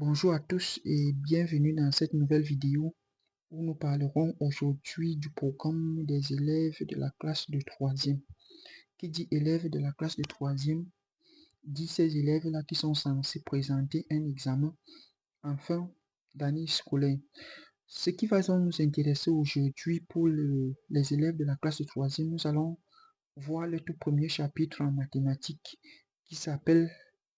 Bonjour à tous et bienvenue dans cette nouvelle vidéo où nous parlerons aujourd'hui du programme des élèves de la classe de troisième. Qui dit élèves de la classe de troisième dit ces élèves-là qui sont censés présenter un examen en fin d'année scolaire. Ce qui va nous intéresser aujourd'hui pour les élèves de la classe de troisième, nous allons voir le tout premier chapitre en mathématiques qui s'appelle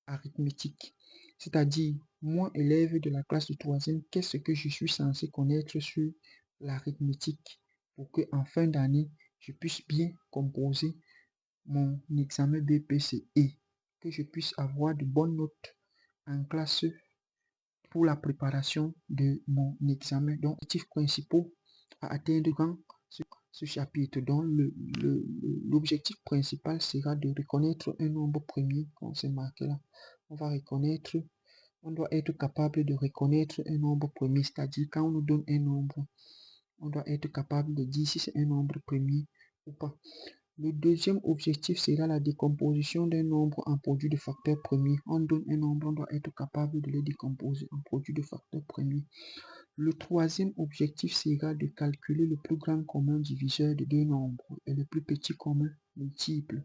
arithmétique. C'est-à-dire, moi, élève de la classe de troisième, qu'est-ce que je suis censé connaître sur l'arithmétique pour que en fin d'année, je puisse bien composer mon examen BPC et que je puisse avoir de bonnes notes en classe pour la préparation de mon examen. Donc, objectifs principaux à atteindre dans ce chapitre. Donc, l'objectif principal sera de reconnaître un nombre premier, comme c'est marqué là. On doit être capable de reconnaître un nombre premier, c'est-à-dire quand on nous donne un nombre, on doit être capable de dire si c'est un nombre premier ou pas. Le deuxième objectif sera la décomposition d'un nombre en produit de facteurs premiers. On donne un nombre, on doit être capable de le décomposer en produit de facteurs premiers. Le troisième objectif sera de calculer le plus grand commun diviseur de deux nombres et le plus petit commun multiple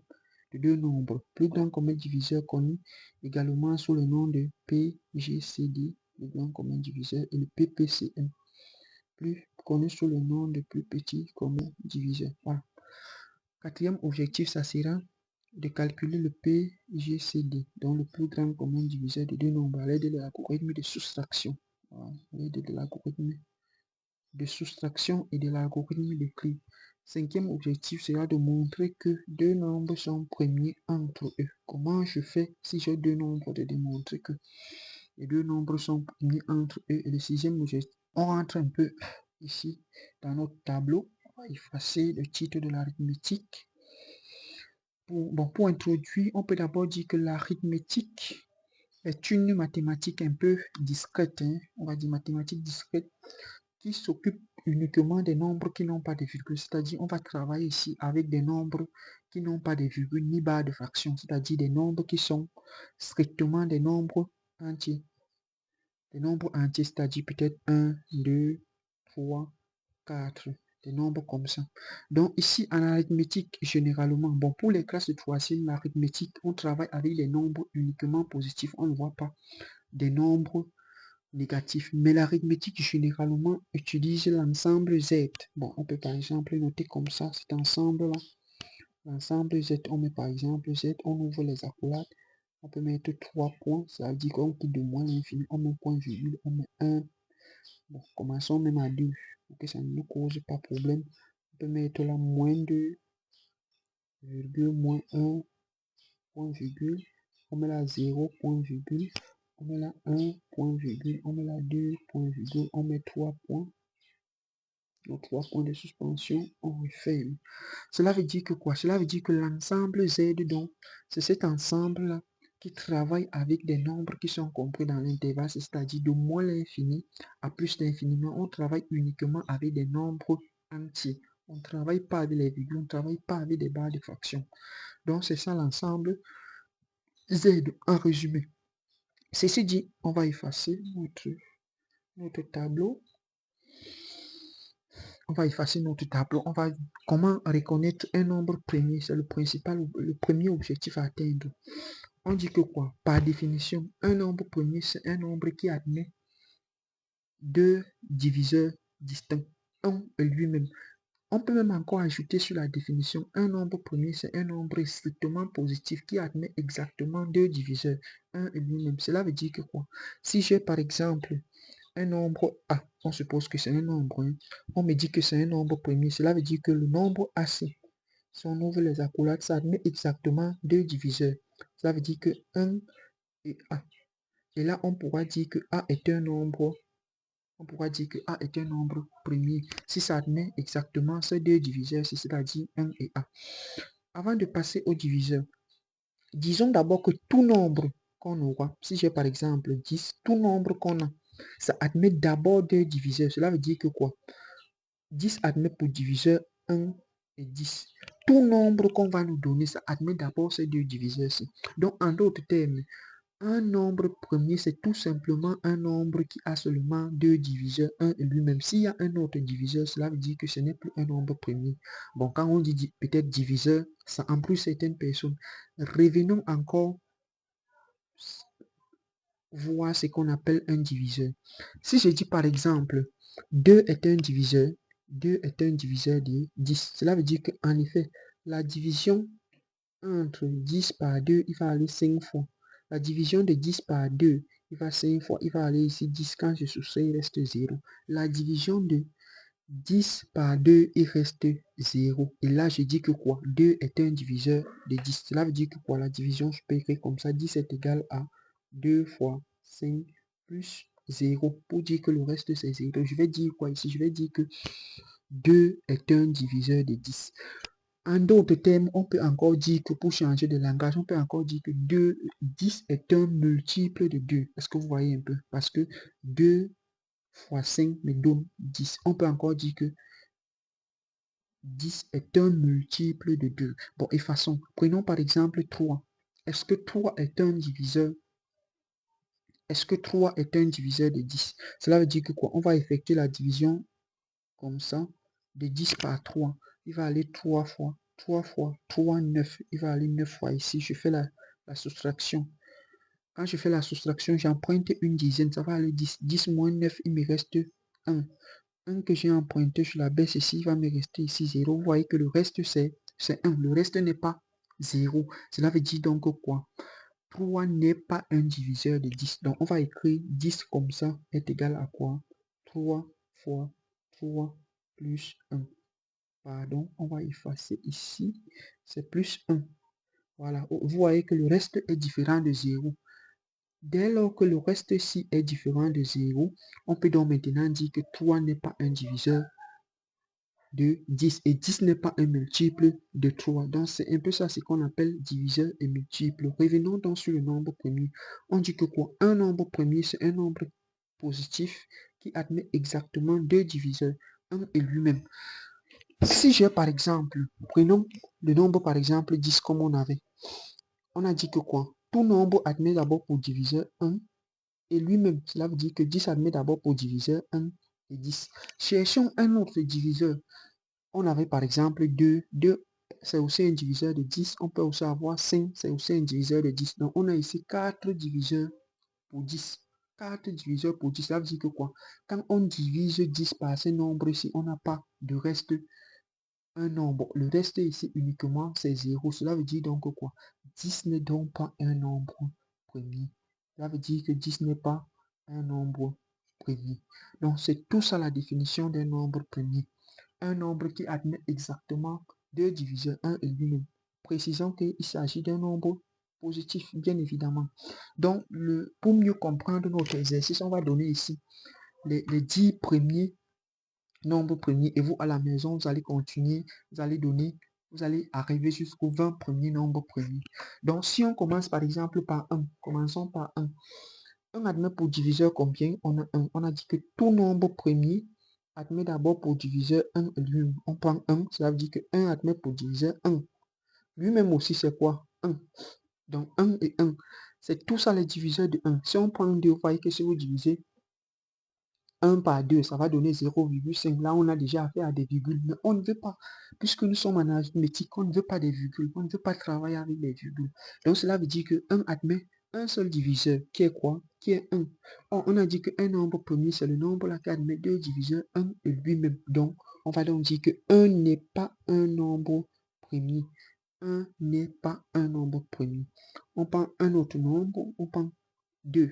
de deux nombres. Plus grand commun diviseur connu également sous le nom de PGCD, le grand commun diviseur, et le PPCM, plus connu sous le nom de plus petit commun diviseur. Voilà. Quatrième objectif, ça sera de calculer le PGCD, donc le plus grand commun diviseur de deux nombres à l'aide de l'algorithme de soustraction. Voilà, à l'aide de l'algorithme de soustraction et de l'algorithme de Clé. Cinquième objectif sera de montrer que deux nombres sont premiers entre eux. Comment je fais si j'ai deux nombres de démontrer que les deux nombres sont premiers entre eux? Et le sixième objectif, on rentre un peu ici dans notre tableau. On va effacer le titre de l'arithmétique. Pour introduire, on peut d'abord dire que l'arithmétique est une mathématique un peu discrète, on va dire mathématique discrète, qui s'occupe uniquement des nombres qui n'ont pas de virgule. C'est-à-dire, on va travailler ici avec des nombres qui n'ont pas de virgule ni barre de fraction, c'est-à-dire des nombres qui sont strictement des nombres entiers. Des nombres entiers, c'est-à-dire peut-être 1, 2, 3, 4, des nombres comme ça. Donc ici, en arithmétique, généralement, pour les classes de troisième, l'arithmétique, on travaille avec des nombres uniquement positifs. On ne voit pas des nombres négatifs. Mais l'arithmétique, généralement, utilise l'ensemble Z. On peut par exemple noter comme ça, cet ensemble-là. L'ensemble Z, on met par exemple Z, on ouvre les accolades. On peut mettre 3 points, ça veut dire qu'on quitte de moins l'infini, on met point virgule, on met 1. Commençons même à 2, pour que ça ne nous cause pas problème. On peut mettre là moins 2, virgule, moins 1, point virgule. On met là 0, point virgule. On met là 1, point virgule. On met là 2, point virgule. On met 3 points. Donc 3 points de suspension, on referme. Cela veut dire que quoi? Cela veut dire que l'ensemble Z, donc, c'est cet ensemble-là qui travaille avec des nombres qui sont compris dans l'intervalle, c'est-à-dire de moins l'infini à plus d'infiniment. On travaille uniquement avec des nombres entiers. On ne travaille pas avec les virgules, on ne travaille pas avec des barres de fraction. Donc, c'est ça l'ensemble Z en résumé. Ceci dit, on va effacer notre tableau. On va effacer notre tableau. On va comment reconnaître un nombre premier. C'est le principal, le premier objectif à atteindre. On dit que quoi? Par définition, un nombre premier, c'est un nombre qui admet deux diviseurs distincts, un et lui-même. On peut même encore ajouter sur la définition, un nombre premier, c'est un nombre strictement positif qui admet exactement deux diviseurs, un et lui-même. Cela veut dire que quoi? Si j'ai par exemple un nombre A, on suppose que c'est un nombre, on me dit que c'est un nombre premier, cela veut dire que le nombre AC, si on ouvre les accolades, ça admet exactement deux diviseurs. Ça veut dire que 1 et A. Et là, on pourra dire que A est un nombre premier si ça admet exactement ces deux diviseurs, c'est-à-dire 1 et A. Avant de passer au diviseur, disons d'abord que tout nombre qu'on aura, si j'ai par exemple 10, tout nombre qu'on a, ça admet d'abord deux diviseurs. Cela veut dire que quoi? 10 admet pour diviseur 1 et 10. Tout nombre qu'on va nous donner, ça admet d'abord ces deux diviseurs-ci. Donc, en d'autres termes, Un nombre premier, c'est tout simplement un nombre qui a seulement deux diviseurs, 1 et lui-même. S'il y a un autre diviseur, cela veut dire que ce n'est plus un nombre premier. Bon, quand on dit peut-être diviseur, ça inclut certaines personnes. Revenons encore voir ce qu'on appelle un diviseur. Si je dis par exemple, 2 est un diviseur, 2 est un diviseur de 10, cela veut dire qu'en effet, la division entre 10 par 2, il va aller 5 fois. La division de 10 par 2, il va 5 fois. Il va aller ici 10. Quand je soustrais, il reste 0. La division de 10 par 2, il reste 0. Et là, je dis que quoi? 2 est un diviseur de 10. Cela veut dire que quoi? La division, je peux écrire comme ça. 10 est égal à 2 fois 5 plus 0. Pour dire que le reste, c'est 0. Je vais dire quoi ici? Je vais dire que 2 est un diviseur de 10. En d'autres termes, on peut encore dire que pour changer de langage, on peut encore dire que 10 est un multiple de 2. Est-ce que vous voyez un peu? Parce que 2 fois 5 me donne 10. On peut encore dire que 10 est un multiple de 2. Bon, et façon, prenons par exemple 3. Est-ce que 3 est un diviseur? Est-ce que 3 est un diviseur de 10? Cela veut dire que quoi? On va effectuer la division comme ça, de 10 par 3. Il va aller 3 fois. 3 fois 3, 9. Il va aller 9 fois ici. Je fais la soustraction. Quand je fais la soustraction, j'emprunte une dizaine. Ça va aller 10. 10 moins 9, il me reste 1. 1 que j'ai emprunté, je la baisse ici. Il va me rester ici 0. Vous voyez que le reste, c'est 1. Le reste n'est pas 0. Cela veut dire donc quoi? 3 n'est pas un diviseur de 10. Donc, on va écrire 10 comme ça est égal à quoi? 3 fois 3 plus 1. Pardon, on va effacer ici. C'est plus 1. Voilà. Vous voyez que le reste est différent de 0. Dès lors que le reste ici est différent de 0, on peut donc maintenant dire que 3 n'est pas un diviseur de 10 et 10 n'est pas un multiple de 3. Donc, c'est un peu ça ce qu'on appelle diviseur et multiple. Revenons donc sur le nombre premier. On dit que quoi? Un nombre premier, c'est un nombre positif qui admet exactement deux diviseurs, 1 et lui-même. Si j'ai par exemple, prenons le nombre par exemple 10 comme on avait. On a dit que quoi? Tout nombre admet d'abord pour diviseur 1 et lui-même. Cela veut dire que 10 admet d'abord pour diviseur 1 et 10. Cherchons un autre diviseur. On avait par exemple 2. 2, c'est aussi un diviseur de 10. On peut aussi avoir 5. C'est aussi un diviseur de 10. Donc, on a ici 4 diviseurs pour 10. 4 diviseurs pour 10. Ça veut dire que quoi? Quand on divise 10 par ce nombre-ci, on n'a pas de reste un nombre. Le reste ici uniquement, c'est 0. Cela veut dire donc quoi? 10 n'est donc pas un nombre premier. Cela veut dire que 10 n'est pas un nombre premier. Donc, c'est tout ça la définition d'un nombre premier. Un nombre qui admet exactement deux diviseurs, 1 et lui-même. Précisons qu'il s'agit d'un nombre positif, bien évidemment. Donc, pour mieux comprendre notre exercice, on va donner ici les 10 premiers nombres premiers et vous, à la maison, vous allez continuer, vous allez donner, vous allez arriver jusqu'aux 20 premiers nombres premiers. Donc, si on commence par exemple par 1, commençons par 1. 1 admet pour diviseur combien? On a 1. On a dit que tout nombre premier admet d'abord pour diviseur 1 et lui. On prend 1, cela veut dire que 1 admet pour diviseur 1. Lui-même aussi, c'est quoi? 1. Donc 1 et 1. C'est tout ça les diviseurs de 1. Si on prend 2, vous voyez que si vous divisez 1 par 2, ça va donner 0,5. Là, on a déjà affaire à des virgules. Mais on ne veut pas, puisque nous sommes en arithmétique, on ne veut pas des virgules. On ne veut pas travailler avec les virgules. Donc, cela veut dire que 1 admet un seul diviseur, qui est quoi? Qui est 1. Or, on a dit qu'un nombre premier, c'est le nombre là qui admet deux diviseurs, 1 et lui-même. Donc, on va donc dire que 1 n'est pas un nombre premier. 1 n'est pas un nombre premier. On prend un autre nombre, on prend 2.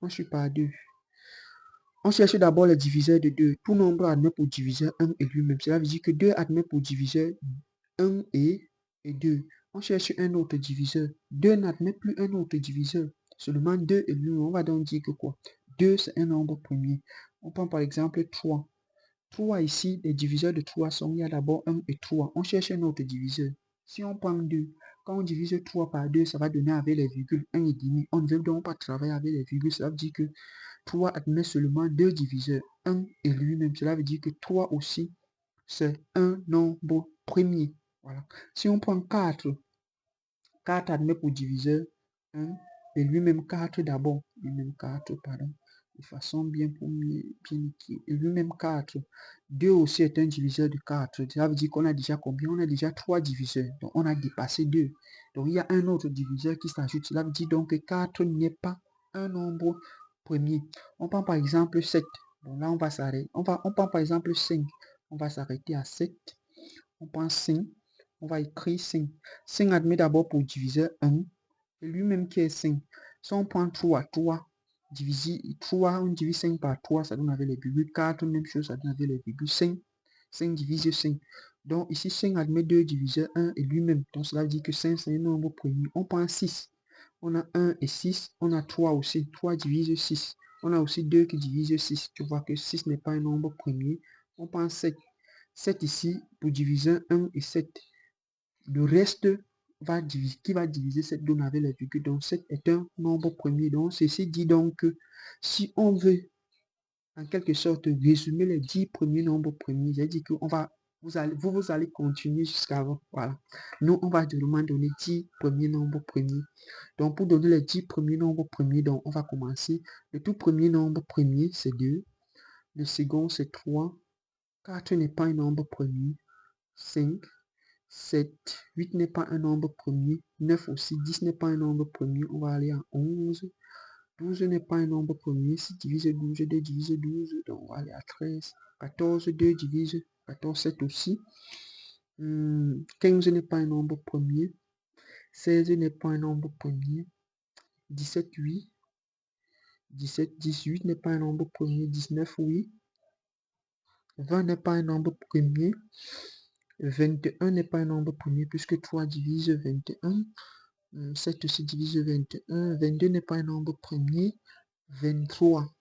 On suit par 2. On cherche d'abord le diviseur de 2. Tout nombre admet pour diviseur 1 et lui-même. Cela veut dire que 2 admet pour diviseur 1 et 2. On cherche un autre diviseur. 2 n'admet plus un autre diviseur. Seulement 2 et lui-même. On va donc dire que quoi? 2, c'est un nombre premier. On prend par exemple 3. 3 ici, les diviseurs de 3 sont, il y a d'abord 1 et 3. On cherche un autre diviseur. Si on prend 2, quand on divise 3 par 2, ça va donner avec les virgules 1 et demi. On ne veut donc pas travailler avec les virgules. Ça veut dire que 3 admet seulement deux diviseurs, 1 et lui-même. Cela veut dire que 3 aussi, c'est un nombre premier. Voilà. Si on prend 4, 4 admet pour diviseur 1 et lui-même 4 d'abord, lui-même 4, pardon, de façon bien écrite, et lui-même 4. 2 aussi est un diviseur de 4, ça veut dire qu'on a déjà combien? On a déjà 3 diviseurs, donc on a dépassé 2. Donc il y a un autre diviseur qui s'ajoute, cela veut dire donc que 4 n'est pas un nombre premier. On prend par exemple 7, bon là on va s'arrêter, on prend par exemple 5, on va s'arrêter à 7, on prend 5, on va écrire 5. 5 admet d'abord pour diviseur 1, et lui-même qui est 5. Si on prend 3, 3, on divise 5 par 3, ça donne avec les virgules. 4, même chose, ça donne avec les virgules. 5, 5 divise 5. Donc ici, 5 admet 2 diviseur 1 et lui-même. Donc cela veut dire que 5, c'est un nombre premier. On prend 6. On a 1 et 6. On a 3 aussi. 3 divise 6. On a aussi 2 qui divise 6. Tu vois que 6 n'est pas un nombre premier. On prend 7. 7 ici pour diviser 1 et 7. Le reste qui va diviser cette donne avec les virgules. Donc 7 est un nombre premier. Donc ceci dit donc que si on veut en quelque sorte résumer les 10 premiers nombres premiers, j'ai dit que vous allez continuer jusqu'à avant. Voilà. Nous, on va donner 10 premiers nombres premiers. Donc pour donner les 10 premiers nombres premiers, donc on va commencer. Le tout premier nombre premier, c'est 2. Le second, c'est 3. 4 n'est pas un nombre premier. 5. 7, 8 n'est pas un nombre premier, 9 aussi, 10 n'est pas un nombre premier, on va aller à 11, 12 n'est pas un nombre premier, 6 divise 12, 2 divise 12, donc on va aller à 13, 14, 2 divise 14, 7 aussi, 15 n'est pas un nombre premier, 16 n'est pas un nombre premier, 17, 8, 17, 18 n'est pas un nombre premier, 19, oui, 20 n'est pas un nombre premier, 21 n'est pas un nombre premier puisque 3 divise 21, 7 aussi divise 21, 22 n'est pas un nombre premier, 23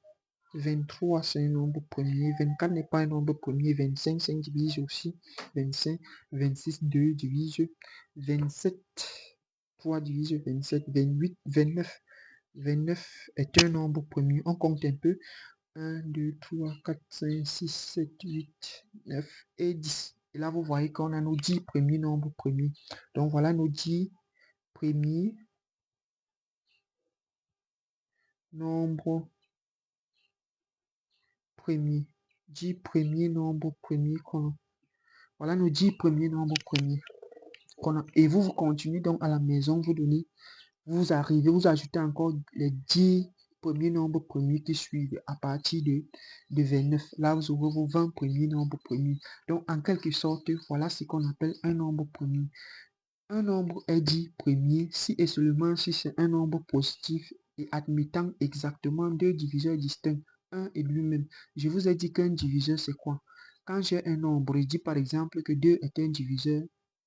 c'est un nombre premier, 24 n'est pas un nombre premier, 25 5 divise aussi, 25, 26 2 divise, 27 3 divise 27, 28, 29 est un nombre premier, on compte un peu, 1, 2, 3, 4, 5, 6, 7, 8, 9 et 10. Et là, vous voyez qu'on a nos 10 premiers nombres premiers. Donc, voilà nos 10 premiers nombres premiers. 10 premiers nombres premiers qu'on a. Voilà nos 10 premiers nombres premiers qu'on a. Et vous continuez donc à la maison, vous ajoutez encore les 10 premiers nombres premiers qui suivent à partir de 29. Là, vous aurez vos 20 premiers nombres premiers. Donc, en quelque sorte, voilà ce qu'on appelle un nombre premier. Un nombre est dit premier si et seulement si c'est un nombre positif et admettant exactement deux diviseurs distincts, un et lui-même. Je vous ai dit qu'un diviseur, c'est quoi? Quand j'ai un nombre, je dis par exemple que 2 est un diviseur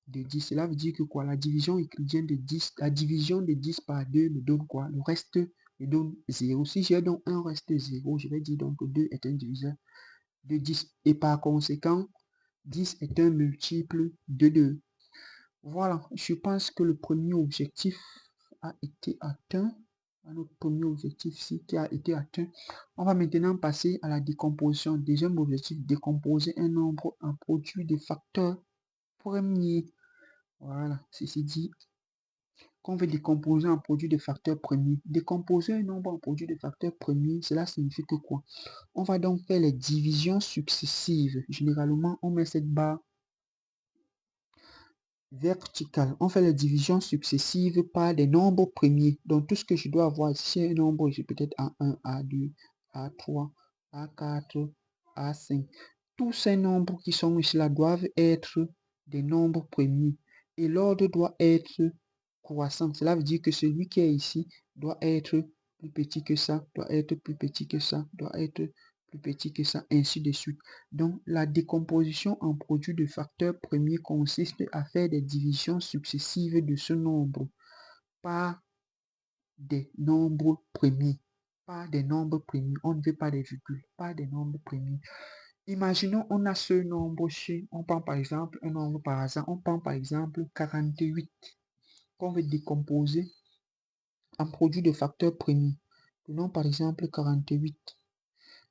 de 10. Cela veut dire que quoi? La division euclidienne de 10, la division de 10 par 2 me donne quoi? Le reste me donne 0. Si j'ai donc un reste 0, je vais dire donc que 2 est un diviseur de 10. Et par conséquent, 10 est un multiple de 2. Voilà, je pense que le premier objectif a été atteint. Notre premier objectif ici qui a été atteint. On va maintenant passer à la décomposition. Deuxième objectif, décomposer un nombre en produit de facteurs premiers. Voilà, ceci dit qu'on veut décomposer en produit de facteurs premiers. Décomposer un nombre en produit de facteurs premiers, cela signifie que quoi? On va donc faire les divisions successives. Généralement, on met cette barre verticale. On fait les divisions successives par des nombres premiers. Donc tout ce que je dois avoir ici, c'est un nombre, j'ai peut-être A1, A2, A3, A4, A5. Tous ces nombres qui sont ici là doivent être des nombres premiers. Et l'ordre doit être croissant. Cela veut dire que celui qui est ici doit être plus petit que ça, doit être plus petit que ça, doit être plus petit que ça, ainsi de suite. Donc, la décomposition en produit de facteurs premiers consiste à faire des divisions successives de ce nombre par des nombres premiers. Par des nombres premiers. On ne veut pas des virgules, pas des nombres premiers. Imaginons, on a ce nombre-ci. On prend par exemple un nombre par hasard. On prend par exemple 48 qu'on veut décomposer en produit de facteurs premiers. Prenons par exemple 48.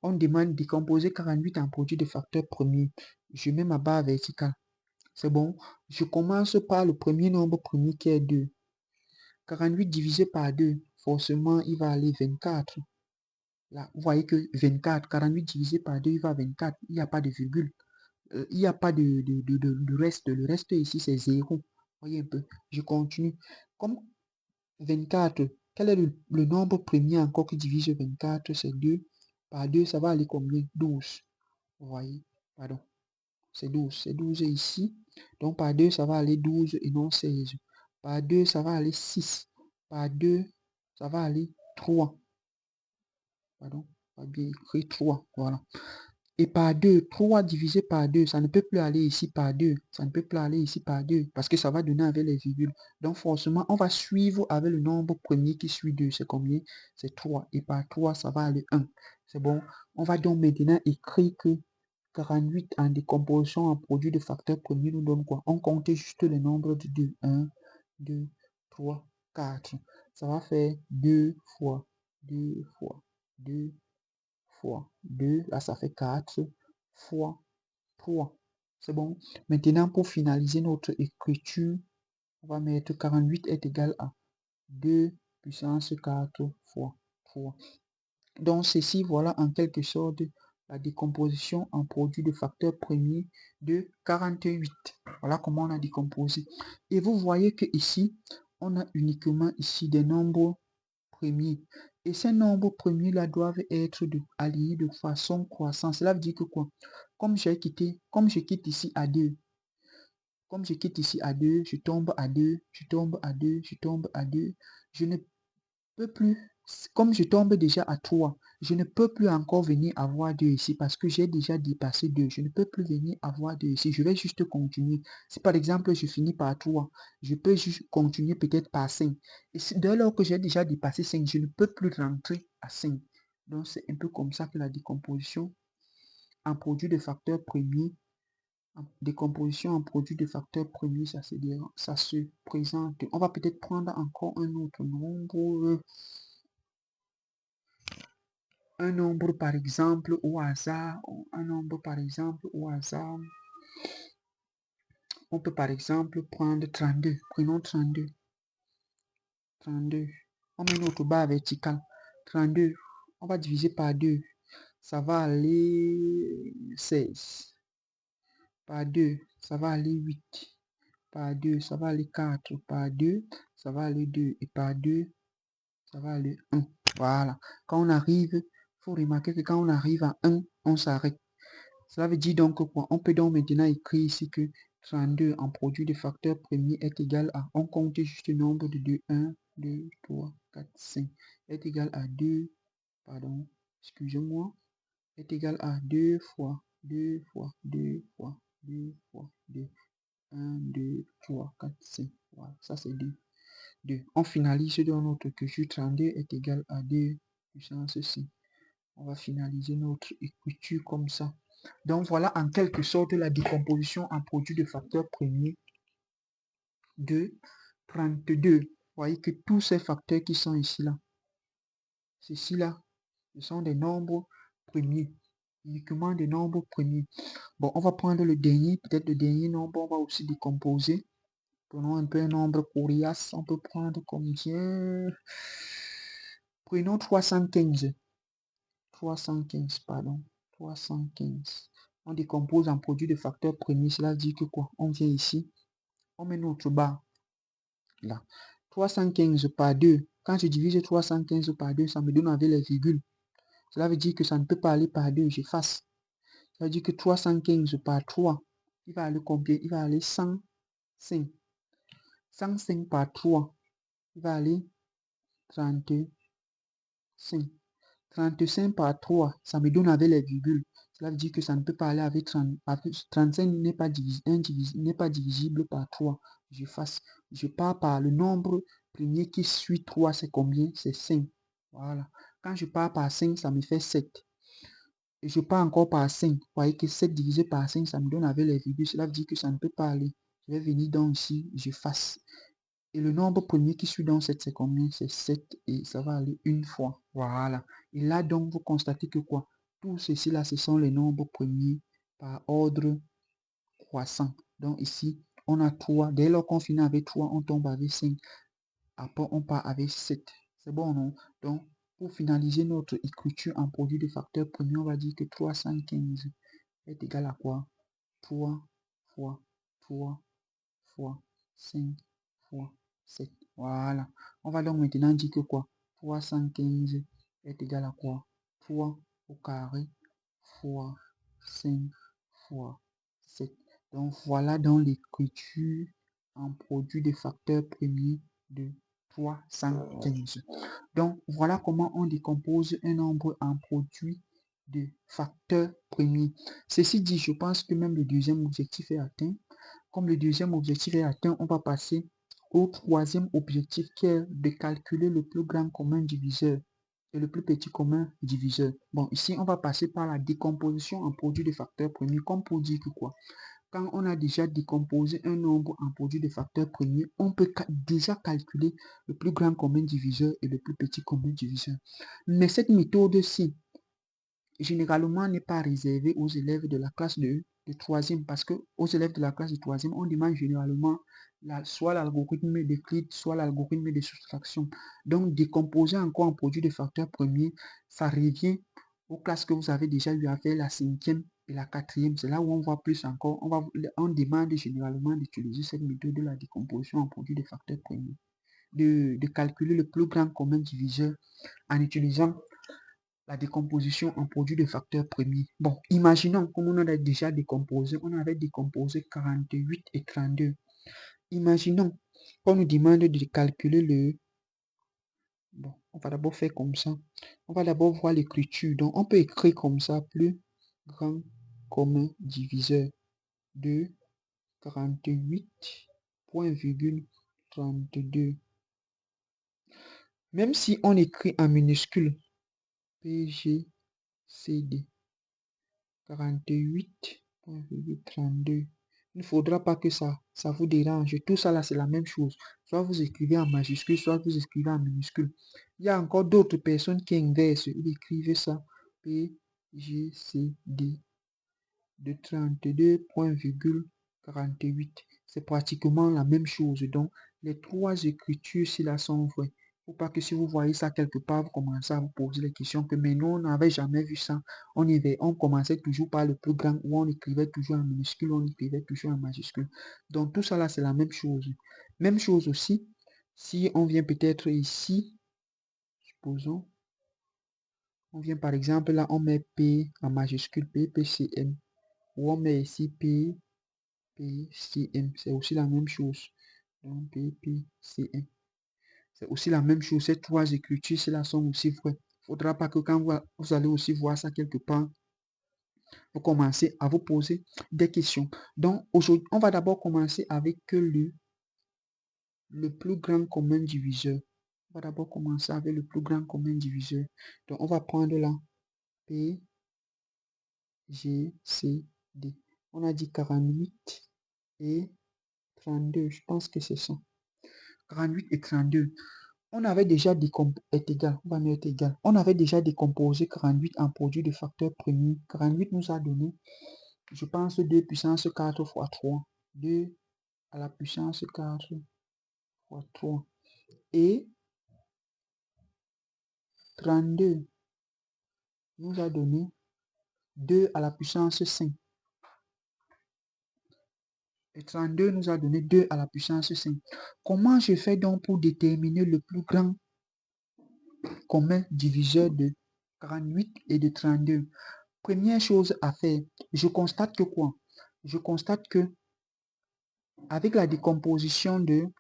On demande de décomposer 48 en produit de facteurs premiers. Je mets ma barre verticale. C'est bon. Je commence par le premier nombre premier qui est 2. 48 divisé par 2 forcément, il va aller 24. Là, vous voyez que 24, 48 divisé par 2, il va 24. Il n'y a pas de virgule. Il n'y a pas de reste. Le reste ici, c'est 0. Voyez un peu. Je continue. Comme 24, quel est le nombre premier encore qui divise 24? C'est 2. Par 2, ça va aller combien? 12. Vous voyez? Pardon. C'est 12. C'est 12 ici. Donc, par 2, ça va aller 12 et non 16. Par 2, ça va aller 6. Par 2, ça va aller 3. Pardon. On va bien écrire 3. Voilà. Et par 2, 3 divisé par 2, ça ne peut plus aller ici par 2. Ça ne peut plus aller ici par 2 parce que ça va donner avec les virgules. Donc forcément, on va suivre avec le nombre premier qui suit 2. C'est combien? C'est 3. Et par 3, ça va aller 1. C'est bon. On va donc maintenant écrire que 48 en décomposition en produit de facteurs premiers nous donne quoi? On compte juste le nombre de 2. 1, 2, 3, 4. Ça va faire 2 fois 2 fois 2 fois 2, là ça fait 4 fois 3. C'est bon. Maintenant, pour finaliser notre écriture, on va mettre 48 est égal à 2 puissance 4 fois 3. Donc, ceci, voilà en quelque sorte la décomposition en produit de facteurs premiers de 48. Voilà comment on a décomposé. Et vous voyez que ici, on a uniquement ici des nombres premiers. Et ces nombres premiers-là doivent être alignés de façon croissante. Cela veut dire que quoi? Comme je quitte ici à 2, comme je quitte ici à 2, je tombe à 2, je tombe à 2, je tombe à 2, je ne peux plus, comme je tombe déjà à 3, je ne peux plus encore venir avoir 2 ici parce que j'ai déjà dépassé 2. Je ne peux plus venir avoir 2 ici. Je vais juste continuer. Si par exemple je finis par 3, je peux juste continuer peut-être par 5. Et dès lors que j'ai déjà dépassé 5, je ne peux plus rentrer à 5. Donc c'est un peu comme ça que la décomposition en produit de facteurs premiers, décomposition en produit de facteurs premiers, ça se présente. On va peut-être prendre encore un autre nombre. Un nombre par exemple au hasard, on peut par exemple prendre 32, prenons 32, on met notre barre verticale, 32, on va diviser par 2, ça va aller 16, par 2, ça va aller 8, par 2, ça va aller 4, par 2, ça va aller 2, et par 2, ça va aller 1, voilà. Quand on arrive, il faut remarquer que quand on arrive à 1, on s'arrête. Cela veut dire donc quoi? On peut donc maintenant écrire ici que 32 en produit de facteurs premiers est égal à, on compte juste le nombre de 2, 1, 2, 3, 4, 5, est égal à 2, pardon, excusez-moi, est égal à 2 fois 2 fois 2 fois 2 fois 2, 1, 2, 3, 4, 5, voilà, ça c'est 2. On finalise dans notre écriture, 32 est égal à 2 puissance 5. On va finaliser notre écriture comme ça. Donc voilà en quelque sorte la décomposition en produit de facteurs premiers de 32. Vous voyez que tous ces facteurs qui sont ici là, ceci-là, ce sont des nombres premiers, uniquement des nombres premiers. Bon, on va prendre le dernier, peut-être le dernier nombre, on va aussi décomposer. Prenons un peu un nombre coriace, on peut prendre combien? Prenons 315. 315, pardon. 315. On décompose en produit de facteurs premiers. Cela dit que quoi? On vient ici. On met notre barre. Là. 315 par 2. Quand je divise 315 par 2, ça me donne avec les virgules. Cela veut dire que ça ne peut pas aller par 2. J'efface. Ça veut dire que 315 par 3. Il va aller combien? Il va aller 105. 105 par 3. Il va aller 35. 35 par 3, ça me donne avec les virgules. Cela veut dire que ça ne peut pas aller avec 30. 35 n'est pas, pas divisible par 3. Je pars par le nombre premier qui suit 3, c'est combien? C'est 5. Voilà. Quand je pars par 5, ça me fait 7. Et je pars encore par 5. Vous voyez que 7 divisé par 5, ça me donne avec les virgules. Cela veut dire que ça ne peut pas aller. Je vais venir donc ici, j'efface. Et le nombre premier qui suit dans 7, c'est combien? C'est 7 et ça va aller une fois. Voilà. Et là, donc, vous constatez que quoi? Tout ceci là, ce sont les nombres premiers par ordre croissant. Donc ici, on a 3. Dès lors qu'on finit avec 3, on tombe avec 5. Après, on part avec 7. C'est bon, non? Donc, pour finaliser notre écriture en produit de facteur premier, on va dire que 315 est égal à quoi? 3 fois 3 fois 5 fois 7. Voilà. On va donc maintenant dire que quoi? 315 est égal à quoi? 3 au carré fois 5 fois 7. Donc voilà dans l'écriture en produit de facteur premier de 315. Donc voilà comment on décompose un nombre en produit de facteur premier. Ceci dit, je pense que même le deuxième objectif est atteint. Comme le deuxième objectif est atteint, on va passer au troisième objectif qui est de calculer le plus grand commun diviseur et le plus petit commun diviseur. Bon, ici, on va passer par la décomposition en produit de facteur premier, comme pour dire que quoi? Quand on a déjà décomposé un nombre en produit de facteur premier, on peut déjà calculer le plus grand commun diviseur et le plus petit commun diviseur. Mais cette méthode-ci, généralement, n'est pas réservée aux élèves de la classe de troisième, parce que aux élèves de la classe de troisième, on demande généralement soit l'algorithme d'Euclide, soit l'algorithme de soustraction. Donc, décomposer encore en produit de facteur premier, ça revient aux classes que vous avez déjà eu à faire, la cinquième et la quatrième. C'est là où on voit plus encore. On demande généralement d'utiliser cette méthode de la décomposition en produit de facteur premier, de calculer le plus grand commun diviseur en utilisant la décomposition en produit de facteur premier. Bon, imaginons, comme on a déjà décomposé, on avait décomposé 48 et 32. Imaginons qu'on nous demande de calculer le... Bon, on va d'abord faire comme ça. On va d'abord voir l'écriture. Donc, on peut écrire comme ça, plus grand commun diviseur de 48, point virgule 32. Même si on écrit en minuscule, PGCD, 48,32. Il ne faudra pas que ça vous dérange. Tout ça là, c'est la même chose. Soit vous écrivez en majuscule, soit vous écrivez en minuscule. Il y a encore d'autres personnes qui inversent. Ils écrivent ça. PGCD de 32,48. C'est pratiquement la même chose. Donc, les trois écritures, si là sont vraies. Faut pas que si vous voyez ça quelque part, vous commencez à vous poser les questions que mais nous, on n'avait jamais vu ça. On commençait toujours par le plus grand, ou on écrivait toujours en minuscule, on écrivait toujours en majuscule. Donc, tout ça là, c'est la même chose. Même chose aussi, si on vient peut-être ici, supposons, on vient par exemple là, on met P en majuscule, PPCM, ou on met ici PCM, c'est aussi la même chose. Donc, PPCM. C'est aussi la même chose. Ces trois écritures, celles-là sont aussi vraies. Il ne faudra pas que quand vous allez aussi voir ça quelque part, vous commencez à vous poser des questions. Donc, aujourd'hui, on va d'abord commencer avec le plus grand commun diviseur. On va d'abord commencer avec le plus grand commun diviseur. Donc, on va prendre là P, G, C, D. On a dit 48 et 32. Je pense que c'est ça. 48 et 32. On avait déjà On avait déjà décomposé 48 en produit de facteur premier. 48 nous a donné, je pense, 2 puissance 4 fois 3. 2 à la puissance 4 fois 3. Et 32 nous a donné 2 à la puissance 5. Et 32 nous a donné 2 à la puissance 5. Comment je fais donc pour déterminer le plus grand commun diviseur de 48 et de 32? Première chose à faire, je constate que quoi? Je constate que avec la décomposition de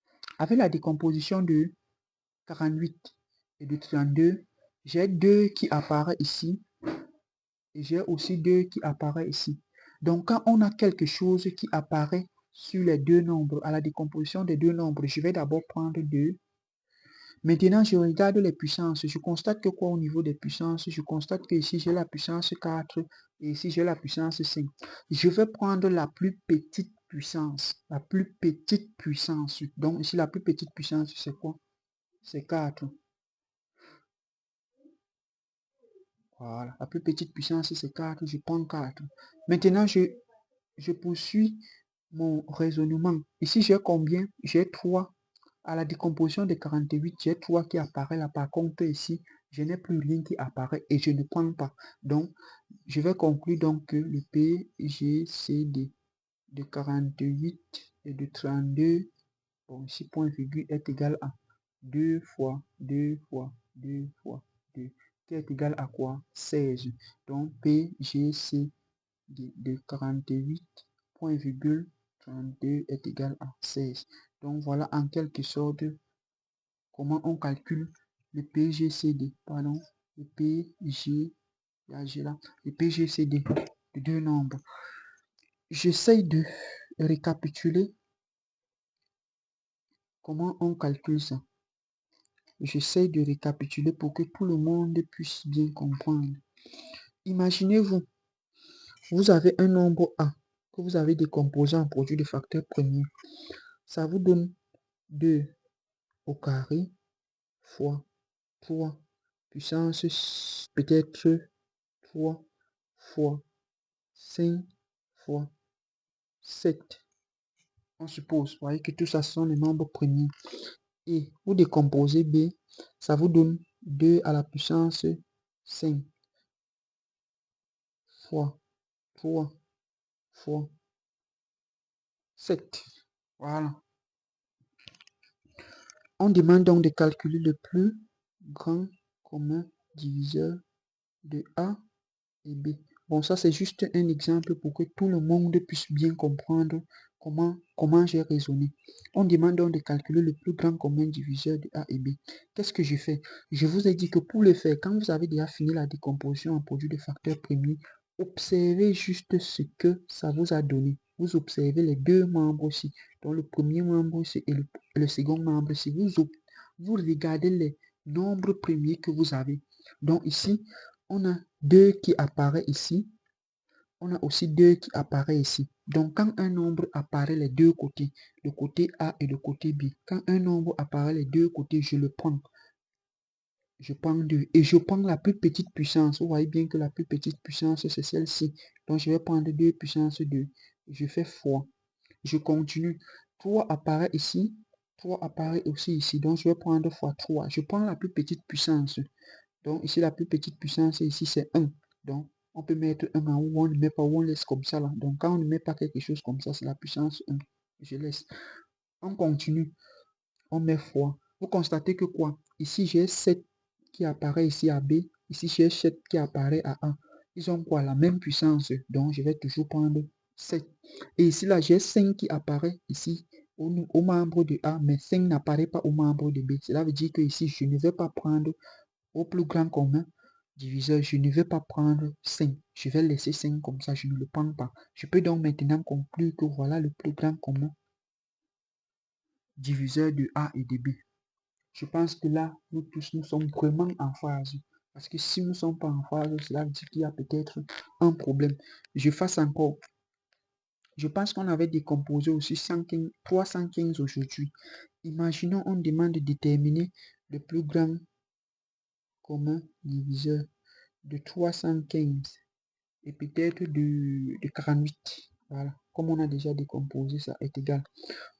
48 et de 32, j'ai 2 qui apparaît ici et j'ai aussi 2 qui apparaît ici. Donc quand on a quelque chose qui apparaît sur les deux nombres, à la décomposition des deux nombres, je vais d'abord prendre 2. Maintenant, je regarde les puissances. Je constate que quoi au niveau des puissances? Je constate que ici, j'ai la puissance 4 et ici, j'ai la puissance 5. Je vais prendre la plus petite puissance. La plus petite puissance. Donc, ici, la plus petite puissance, c'est quoi? C'est 4. Voilà. La plus petite puissance, c'est 4. Je prends 4. Maintenant, je poursuis mon raisonnement. Ici, j'ai combien? J'ai 3 à la décomposition de 48, j'ai 3 qui apparaît là. Par contre, ici, je n'ai plus rien qui apparaît et je ne prends pas. Donc, je vais conclure donc que le PGCD de 48 et de 32, bon, ici, point virgule est égal à 2 fois 2 fois 2 fois 2, qui est égal à quoi? 16. Donc, PGC de 48, point virgule 32 est égal à 16. Donc, voilà en quelque sorte comment on calcule le PGCD, pardon, le PG, là, le PGCD de deux nombres. J'essaye de récapituler comment on calcule ça. J'essaie de récapituler pour que tout le monde puisse bien comprendre. Imaginez-vous, vous avez un nombre A que vous avez décomposé en produit de facteur premier. Ça vous donne 2 au carré fois 3 puissance peut-être 3 fois 5 fois 7. On suppose, vous voyez que tout ça sont les nombres premiers. Et vous décomposez B, ça vous donne 2 à la puissance 5 fois 3 fois 7. Voilà. On demande donc de calculer le plus grand commun diviseur de A et B. Bon, ça c'est juste un exemple pour que tout le monde puisse bien comprendre comment j'ai raisonné. On demande donc de calculer le plus grand commun diviseur de A et B. Qu'est-ce que je fais? Je vous ai dit que pour le faire, quand vous avez déjà fini la décomposition en produit de facteurs premiers, observez juste ce que ça vous a donné. Vous observez les deux membres aussi. Donc le premier membre ici et le second membre ici. Vous regardez les nombres premiers que vous avez. Donc ici, on a 2 qui apparaît ici. On a aussi 2 qui apparaît ici. Donc, quand un nombre apparaît les deux côtés, le côté A et le côté B, quand un nombre apparaît les deux côtés, je le prends. Je prends 2 et je prends la plus petite puissance. Vous voyez bien que la plus petite puissance, c'est celle-ci. Donc, je vais prendre 2 puissance 2. Je fais fois. Je continue. 3 apparaît ici. 3 apparaît aussi ici. Donc, je vais prendre fois 3. Je prends la plus petite puissance. Donc, ici, la plus petite puissance, ici, c'est 1. Donc, on peut mettre 1 en haut, on ne met pas, ou on laisse comme ça là. Donc, quand on ne met pas quelque chose comme ça, c'est la puissance 1. Je laisse. On continue. On met fois. Vous constatez que quoi? Ici, j'ai 7 qui apparaît ici à B. Ici, j'ai 7 qui apparaît à A. Ils ont quoi? La même puissance. Donc, je vais toujours prendre 7. Et ici, là, j'ai 5 qui apparaît ici au membre de A, mais 5 n'apparaît pas au membre de B. Cela veut dire que ici, je ne vais pas prendre au plus grand commun diviseur, je ne vais pas prendre 5. Je vais laisser 5 comme ça, je ne le prends pas. Je peux donc maintenant conclure que voilà le plus grand commun diviseur de A et de B. Je pense que là, nous tous, nous sommes vraiment en phase. Parce que si nous ne sommes pas en phase, cela veut dire qu'il y a peut-être un problème. Je fasse encore. Je pense qu'on avait décomposé aussi 115, 315 aujourd'hui. Imaginons, on demande de déterminer le plus grand commun diviseur de 315 et peut-être de 48. Voilà. Comme on a déjà décomposé, ça est égal.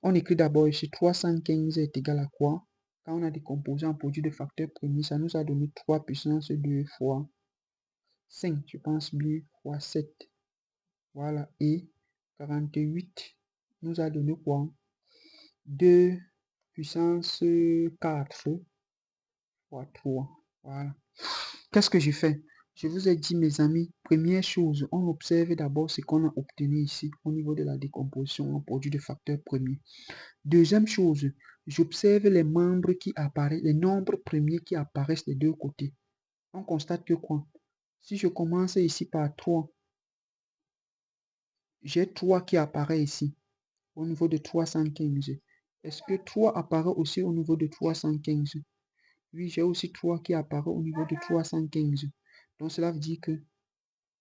On écrit d'abord ici 315 est égal à quoi? Quand on a décomposé en produit de facteur premier, ça nous a donné 3 puissance 2 fois 5, je pense bien, fois 7. Voilà. Et 48 nous a donné quoi? 2 puissance 4 fois 3. Voilà. Qu'est-ce que je fais? Je vous ai dit, mes amis, première chose, on observe d'abord ce qu'on a obtenu ici au niveau de la décomposition en produit de facteur premier. Deuxième chose, j'observe les membres qui apparaissent, les nombres premiers qui apparaissent des deux côtés. On constate que quoi? Si je commence ici par 3, j'ai 3 qui apparaît ici au niveau de 315. Est-ce que 3 apparaît aussi au niveau de 315? Oui, j'ai aussi 3 qui apparaît au niveau de 315. Donc cela veut dire que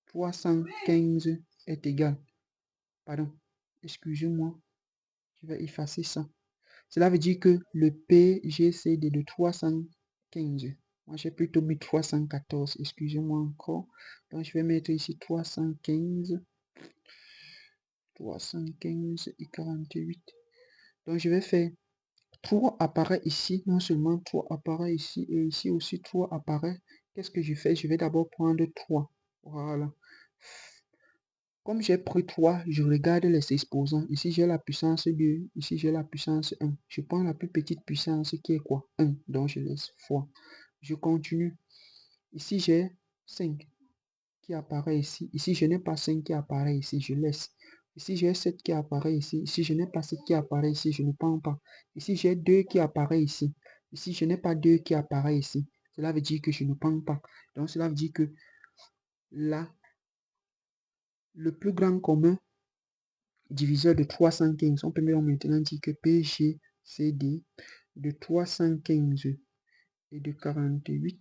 315 est égal. Pardon, excusez-moi, je vais effacer ça. Cela veut dire que le PGCD de 315, moi j'ai plutôt mis 314, excusez-moi encore. Donc je vais mettre ici 315 et 48. Donc je vais faire 3 apparaît ici, non seulement 3 apparaît ici, et ici aussi 3 apparaît. Qu'est-ce que je fais? Je vais d'abord prendre 3. Voilà. Comme j'ai pris 3, je regarde les exposants. Ici, j'ai la puissance 2. Ici, j'ai la puissance 1. Je prends la plus petite puissance qui est quoi? 1. Donc, je laisse fois. Je continue. Ici, j'ai 5 qui apparaît ici. Ici, je n'ai pas 5 qui apparaît ici. Je laisse. Ici, j'ai 7 qui apparaît ici. Ici, je n'ai pas 7 qui apparaît ici. Je ne prends pas. Ici, j'ai 2 qui apparaît ici. Ici, je n'ai pas 2 qui apparaît ici. Cela veut dire que je ne prends pas. Donc, cela veut dire que là, le plus grand commun diviseur de 315, on peut maintenant dire que PGCD de 315 et de 48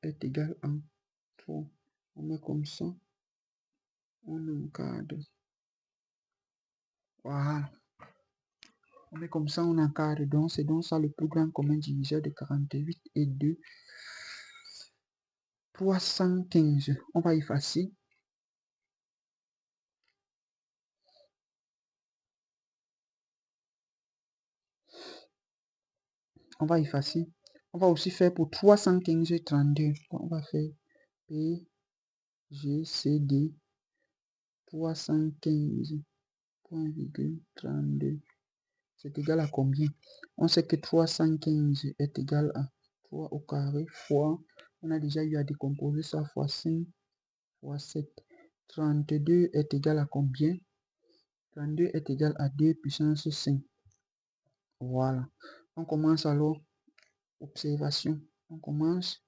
est égal à 3. On met comme ça, on encadre. Voilà. On met comme ça, on encadre. Donc, c'est donc ça le plus grand commun diviseur de 48 et de 315. On va effacer. On va effacer. On va aussi faire pour 315 et 32. On va faire PGCD 315.32. C'est égal à combien? On sait que 315 est égal à 3 au carré fois, on a déjà eu à décomposer ça, fois 5 fois 7. 32 est égal à combien? 32 est égal à 2 puissance 5. Voilà. On commence alors. Observation. On commence.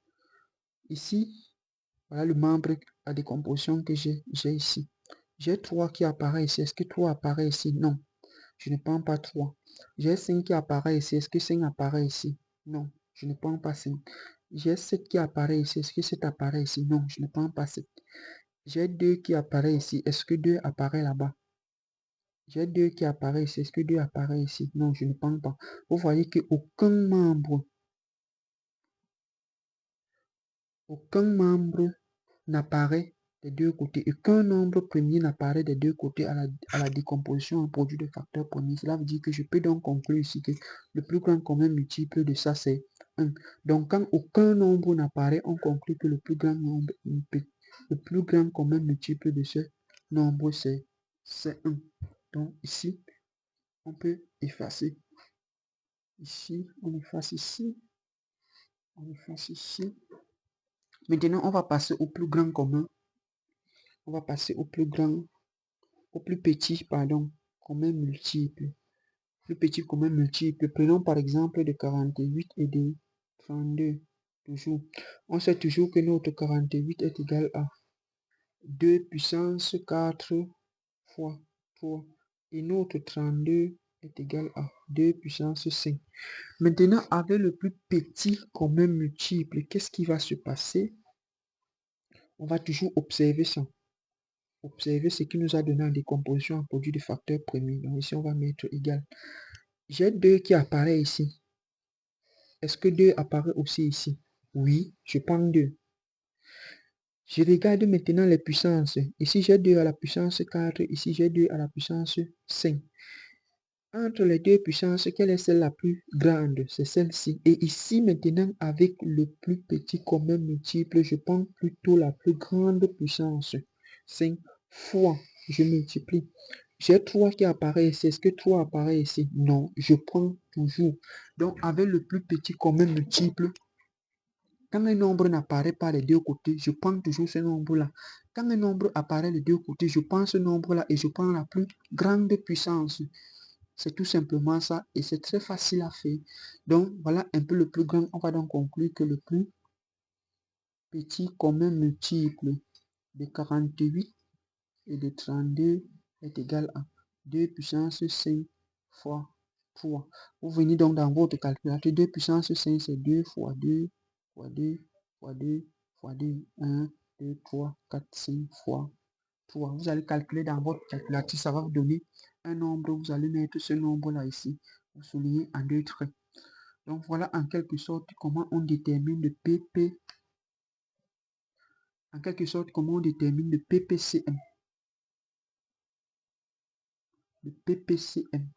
Ici, voilà le membre à décomposition que j'ai ici. J'ai 3 qui apparaît ici. Est-ce que 3 apparaît ici? Non. Je ne prends pas 3. J'ai 5 qui apparaît ici. Est-ce que 5 apparaît ici? Non. Je ne prends pas 5. J'ai 7 qui apparaît ici. Est-ce que 7 apparaît ici? Non. Je ne prends pas 7. J'ai 2 qui apparaît ici. Est-ce que 2 apparaît là-bas? J'ai 2 qui apparaît ici. Est-ce que 2 apparaît ici? Non, je ne prends pas. Vous voyez qu'aucun membre n'apparaît des deux côtés et qu'un nombre premier n'apparaît des deux côtés à la décomposition en produit de facteurs premiers. Cela veut dire que je peux donc conclure ici que le plus grand commun multiple de ça, c'est 1. Donc, quand aucun nombre n'apparaît, on conclut que le plus grand commun multiple de ce nombre, c'est 1. Donc, ici, on peut effacer. Ici, on efface ici. On efface ici. Maintenant, on va passer au plus grand commun. On va passer au plus petit, pardon, commun multiple. Plus petit commun multiple. Prenons par exemple de 48 et de 32. Toujours. On sait toujours que notre 48 est égal à 2 puissance 4 fois 3. Et notre 32 est égal à 2 puissance 5. Maintenant, avec le plus petit commun multiple, qu'est-ce qui va se passer? On va toujours observer ça. Observer ce qui nous a donné en décomposition en produit de facteurs premiers. Donc ici, on va mettre égal. J'ai 2 qui apparaît ici. Est-ce que 2 apparaît aussi ici? Oui, je prends 2. Je regarde maintenant les puissances. Ici, j'ai 2 à la puissance 4. Ici, j'ai 2 à la puissance 5. Entre les deux puissances, quelle est celle la plus grande? C'est celle-ci. Et ici, maintenant, avec le plus petit commun multiple, je prends plutôt la plus grande puissance. 5 fois, je multiplie. J'ai 3 qui apparaît ici. Est-ce que 3 apparaît ici? Non, je prends toujours. Donc, avec le plus petit commun multiple, quand un nombre n'apparaît pas les deux côtés, je prends toujours ce nombre-là. Quand un nombre apparaît les deux côtés, je prends ce nombre-là et je prends la plus grande puissance. C'est tout simplement ça et c'est très facile à faire. Donc, voilà un peu le plus grand. On va donc conclure que le plus petit commun multiple de 48 et de 32 est égal à 2 puissance 5 fois 3. Vous venez donc dans votre calculateur, 2 puissance 5, c'est 2 fois 2 fois 2 fois 2 fois 2. 1, 2, 3, 4, 5 fois 3. Vous allez calculer dans votre calculateur, ça va vous donner un nombre. Vous allez mettre ce nombre-là ici. Vous soulignez en 2 traits. Donc voilà en quelque sorte comment on détermine le PP. En quelque sorte comment on détermine le PPCM. Le PPCM.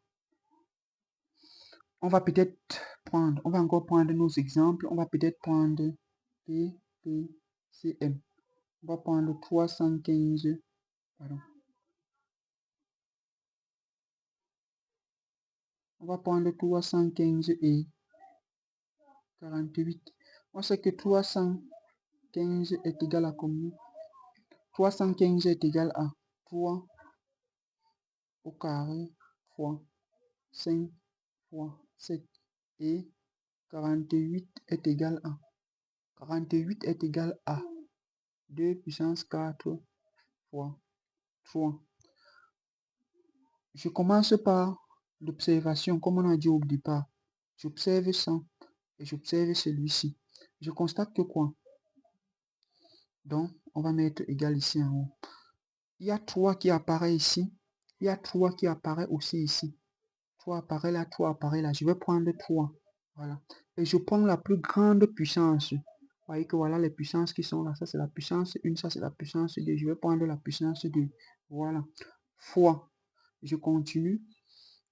On va peut-être prendre, on va encore prendre nos exemples. On va peut-être prendre PPCM. On va prendre 315, pardon. On va prendre 315 et 48. On sait que 315 est égal à combien? 315 est égal à 3 au carré fois 5 fois 7 et 48 est égal à 2 puissance 4 fois 3. Je commence par l'observation, comme on a dit au départ. J'observe ça et j'observe celui-ci. Je constate que quoi? Donc, on va mettre égal ici en haut. Il y a 3 qui apparaît ici. Il y a 3 qui apparaît aussi ici. 3 apparaît là, 3 apparaît là. Je vais prendre 3. Voilà. Et je prends la plus grande puissance. Vous voyez que voilà les puissances qui sont là. Ça, c'est la puissance 1, ça, c'est la puissance 2. Je vais prendre la puissance 2. Voilà. Fois. Je continue.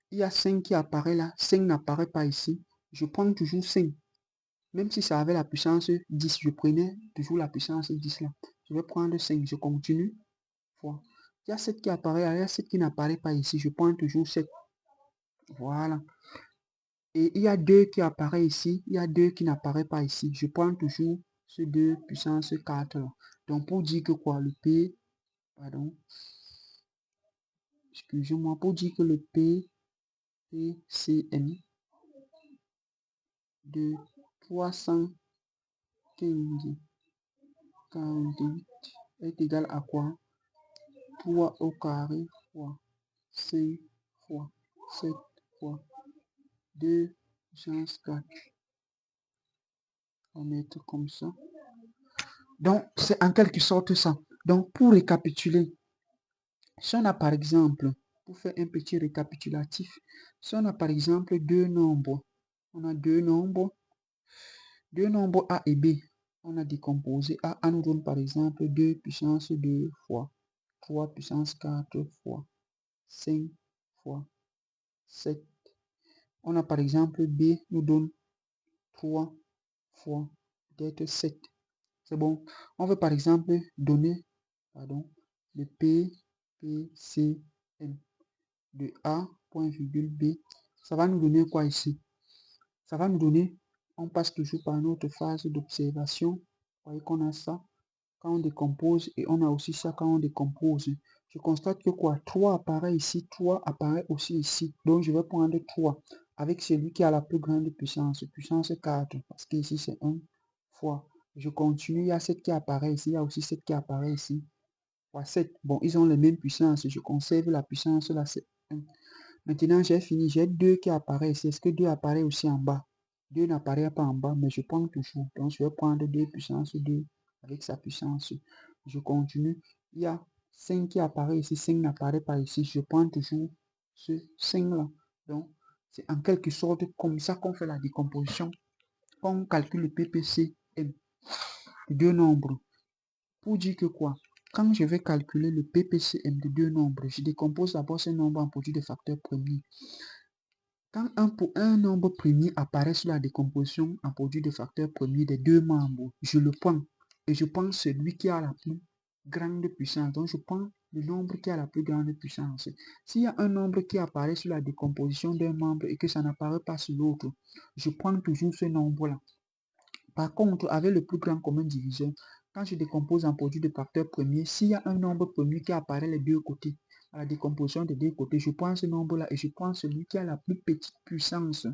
Il y a 5 qui apparaît là. 5 n'apparaît pas ici. Je prends toujours 5. Même si ça avait la puissance 10, je prenais toujours la puissance 10 là. Je vais prendre 5. Je continue. Fois. Il y a 7 qui apparaît là. Il y a 7 qui n'apparaît pas ici. Je prends toujours 7. Voilà. Et il y a 2 qui apparaît ici. Il y a 2 qui n'apparaît pas ici. Je prends toujours ce 2 puissance 4 là. Donc pour dire que quoi? Le P, pardon. Excusez-moi. Pour dire que le PCM de 315 48 est égal à quoi? 3 au carré fois 5 fois 7 fois 2 puissance 4. On va mettre comme ça. Donc, c'est en quelque sorte ça. Donc, pour récapituler, si on a par exemple, pour faire un petit récapitulatif, si on a par exemple deux nombres, on a deux nombres A et B, on a décomposé A nous donne par exemple 2 puissance 2 fois 3 puissance 4 fois 5 fois 7. On a par exemple B nous donne 3 fois peut-être 7. C'est bon. On veut par exemple donner, pardon, le PCM de A, point virgule B. Ça va nous donner quoi ici? Ça va nous donner, on passe toujours par notre phase d'observation. Vous voyez qu'on a ça quand on décompose et on a aussi ça quand on décompose. Je constate que quoi? 3 apparaît ici, 3 apparaît aussi ici. Donc je vais prendre 3 avec celui qui a la plus grande puissance, puissance 4, parce qu'ici c'est 1 fois. Je continue, il y a 7 qui apparaît ici, il y a aussi 7 qui apparaît ici. Fois 7. Bon, ils ont les mêmes puissances. Je conserve la puissance là, c'est 1. Maintenant, j'ai fini. J'ai 2 qui apparaissent. Est-ce que 2 apparaît aussi en bas? 2 n'apparaît pas en bas, mais je prends toujours. Donc, je vais prendre 2 puissance 2 avec sa puissance. Je continue. Il y a 5 qui apparaît ici. 5 n'apparaît pas ici. Je prends toujours ce 5 là. Donc, c'est en quelque sorte comme ça qu'on fait la décomposition. On calcule le PPCM. Deux nombres. Pour dire que quoi? Quand je vais calculer le PPCM de deux nombres, je décompose d'abord ce nombre en produit de facteurs premiers. Quand un nombre premier apparaît sur la décomposition en produit de facteurs premiers des deux membres, je le prends et je prends celui qui a la plus grande puissance. Donc je prends le nombre qui a la plus grande puissance. S'il y a un nombre qui apparaît sur la décomposition d'un membre et que ça n'apparaît pas sur l'autre, je prends toujours ce nombre-là. Par contre, avec le plus grand commun diviseur, quand je décompose en produit de facteurs premiers, s'il y a un nombre premier qui apparaît les deux côtés, à la décomposition des deux côtés, je prends ce nombre-là et je prends celui qui a la plus petite puissance.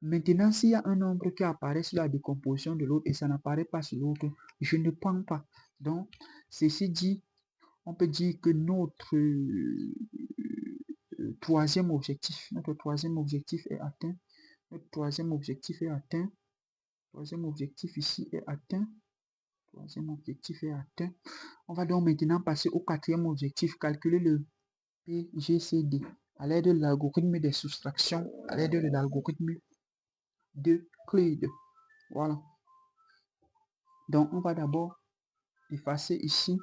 Maintenant, s'il y a un nombre qui apparaît sur la décomposition de l'autre et ça n'apparaît pas sur l'autre, je ne prends pas. Donc, ceci dit, on peut dire que notre troisième objectif est atteint. Notre troisième objectif est atteint. Troisième objectif ici est atteint. Troisième objectif est atteint. On va donc maintenant passer au quatrième objectif, calculer le PGCD à l'aide de l'algorithme des soustractions, à l'aide de l'algorithme de Euclide. Voilà. Donc, on va d'abord effacer ici.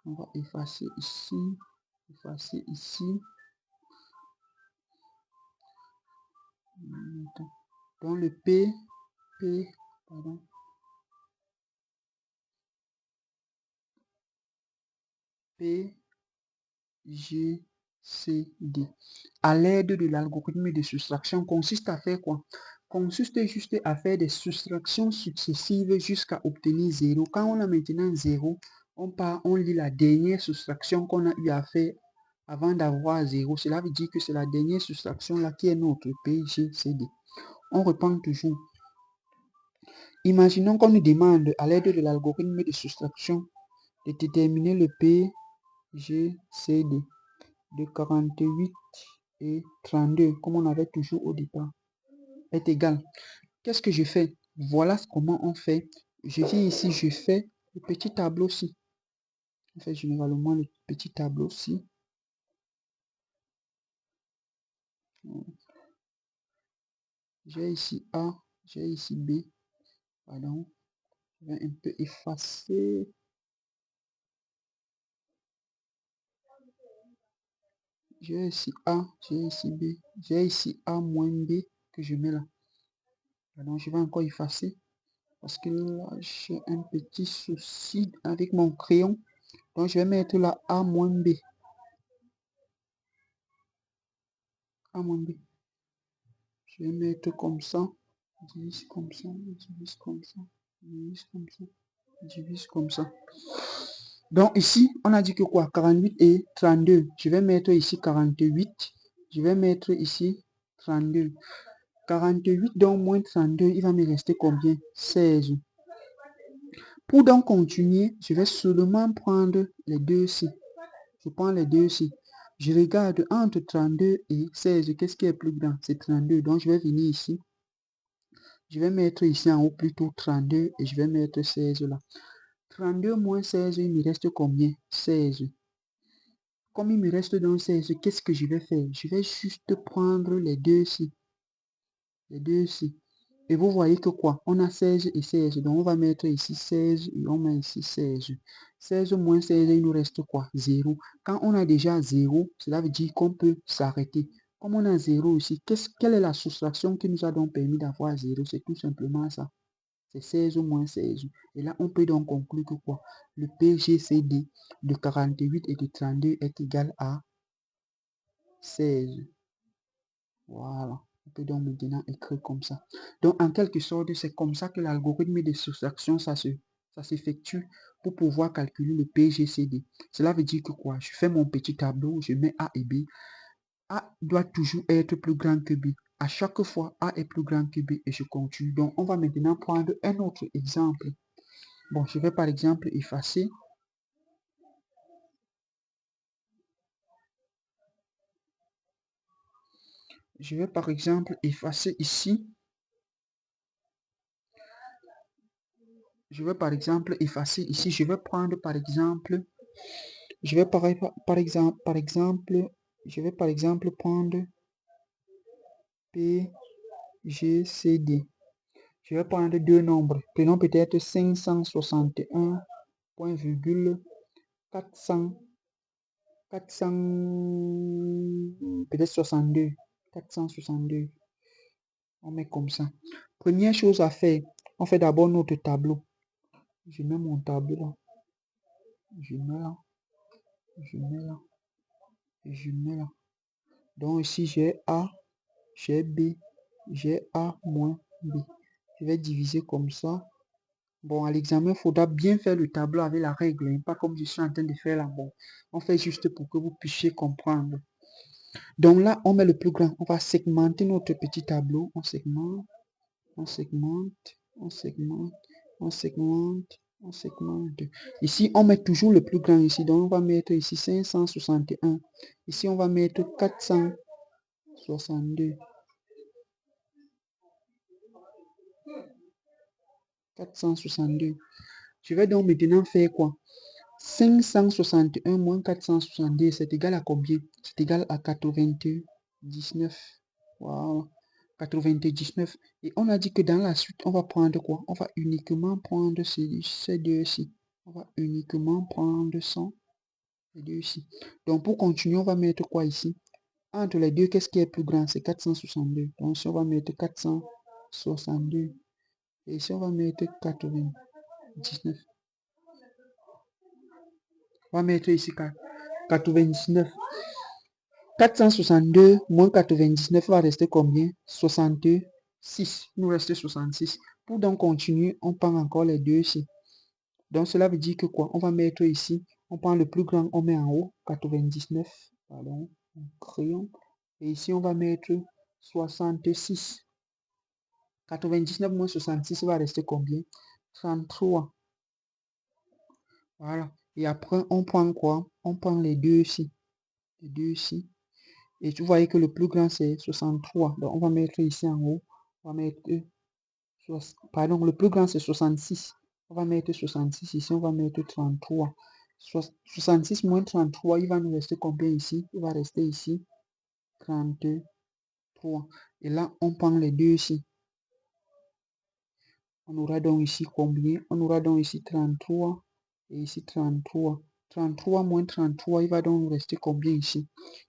On va effacer ici. Effacer ici. Donc le pardon, PGCD à l'aide de l'algorithme de soustraction consiste à faire quoi? Consiste juste à faire des soustractions successives jusqu'à obtenir 0. Quand on a maintenant 0, on lit la dernière soustraction qu'on a eu à faire avant d'avoir 0. Cela veut dire que c'est la dernière soustraction là qui est notre PGCD. On reprend toujours. Imaginons qu'on nous demande à l'aide de l'algorithme de soustraction de déterminer le PGCD de 48 et 32, comme on avait toujours au départ, est égal. Qu'est-ce que je fais? Voilà comment on fait. Je viens ici, je fais le petit tableau-ci. On fait généralement le petit tableau-ci. J'ai ici A, j'ai ici B. Pardon. Je vais un peu effacer. J'ai ici A, j'ai ici B, j'ai ici A moins B que je mets là. Alors je vais encore effacer parce que là j'ai un petit souci avec mon crayon. Donc je vais mettre là A moins B. A moins B. Je vais mettre comme ça. Divise comme ça, divise comme ça, divise comme ça, divise comme ça. Donc ici, on a dit que quoi? 48 et 32. Je vais mettre ici 48. Je vais mettre ici 32. 48 donc moins 32, il va me rester combien? 16. Pour donc continuer, je vais seulement prendre les deux ci. Je prends les deux ci. Je regarde entre 32 et 16. Qu'est-ce qui est plus grand? C'est 32. Donc je vais venir ici. Je vais mettre ici en haut plutôt 32 et je vais mettre 16 là. 32 moins 16, il me reste combien? 16. Comme il me reste donc 16, qu'est-ce que je vais faire? Je vais juste prendre les deux ci. Les deux ci. Et vous voyez que quoi? On a 16 et 16. Donc on va mettre ici 16 et on met ici 16. 16 moins 16, il nous reste quoi? 0. Quand on a déjà 0, cela veut dire qu'on peut s'arrêter. Comme on a 0 ici, quelle est la soustraction qui nous a donc permis d'avoir 0? C'est tout simplement ça. C'est 16 moins 16. Et là, on peut donc conclure que quoi? Le PGCD de 48 et de 32 est égal à 16. Voilà. On peut donc maintenant écrire comme ça. Donc, en quelque sorte, c'est comme ça que l'algorithme de soustraction, ça s'effectue pour pouvoir calculer le PGCD. Cela veut dire que quoi? Je fais mon petit tableau, je mets A et B. A doit toujours être plus grand que B. À chaque fois, A est plus grand que B et je continue. Donc, on va maintenant prendre un autre exemple. Bon, je vais par exemple effacer. Je vais par exemple effacer ici. Je vais par exemple effacer ici. Je vais prendre par exemple. Je vais par exemple. Je vais par exemple prendre PGCD. Je vais prendre deux nombres. Prenons peut-être 561, point virgule 400, 400, peut-être 62, 462. On met comme ça. Première chose à faire, on fait d'abord notre tableau. Je mets mon tableau là. Je mets là. Je mets là. Et je mets là. Donc ici, j'ai A, j'ai B, j'ai A moins B. Je vais diviser comme ça. Bon, à l'examen, il faudra bien faire le tableau avec la règle, hein, pas comme je suis en train de faire là. Bon, on fait juste pour que vous puissiez comprendre. Donc là, on met le plus grand. On va segmenter notre petit tableau. On segmente, on segmente, on segmente, on segmente, on segmente. Ici, on met toujours le plus grand ici. Donc, on va mettre ici 561. Ici, on va mettre 462. 462. Je vais donc maintenant faire quoi? 561 moins 462, c'est égal à combien? C'est égal à 99. Voilà. 99. Et on a dit que dans la suite, on va prendre quoi? On va uniquement prendre ces deux-ci. On va uniquement prendre ces deux-ci. Donc pour continuer, on va mettre quoi ici? Entre les deux, qu'est-ce qui est plus grand? C'est 462. Donc, si on va mettre 462, et si on va mettre 99, on va mettre ici 99. 462 moins 99 va rester combien? 66. Il nous reste 66. Pour donc continuer, on prend encore les deux ici. Donc cela veut dire que quoi? On va mettre ici, on prend le plus grand, on met en haut, 99, pardon, crayon. Et ici, on va mettre 66. 99 moins 66 va rester combien? 33. Voilà. Et après, on prend quoi? On prend les deux ici. Les deux ici. Et tu voyez que le plus grand, c'est 63. Donc, on va mettre ici en haut. On va mettre... Pardon, le plus grand, c'est 66. On va mettre 66 ici. On va mettre 33. 66 moins 33, il va nous rester combien ici? Il va rester ici 33. Et là, on prend les deux ici. On aura donc ici combien? On aura donc ici 33 et ici 33. 33 moins 33, il va donc nous rester combien ici?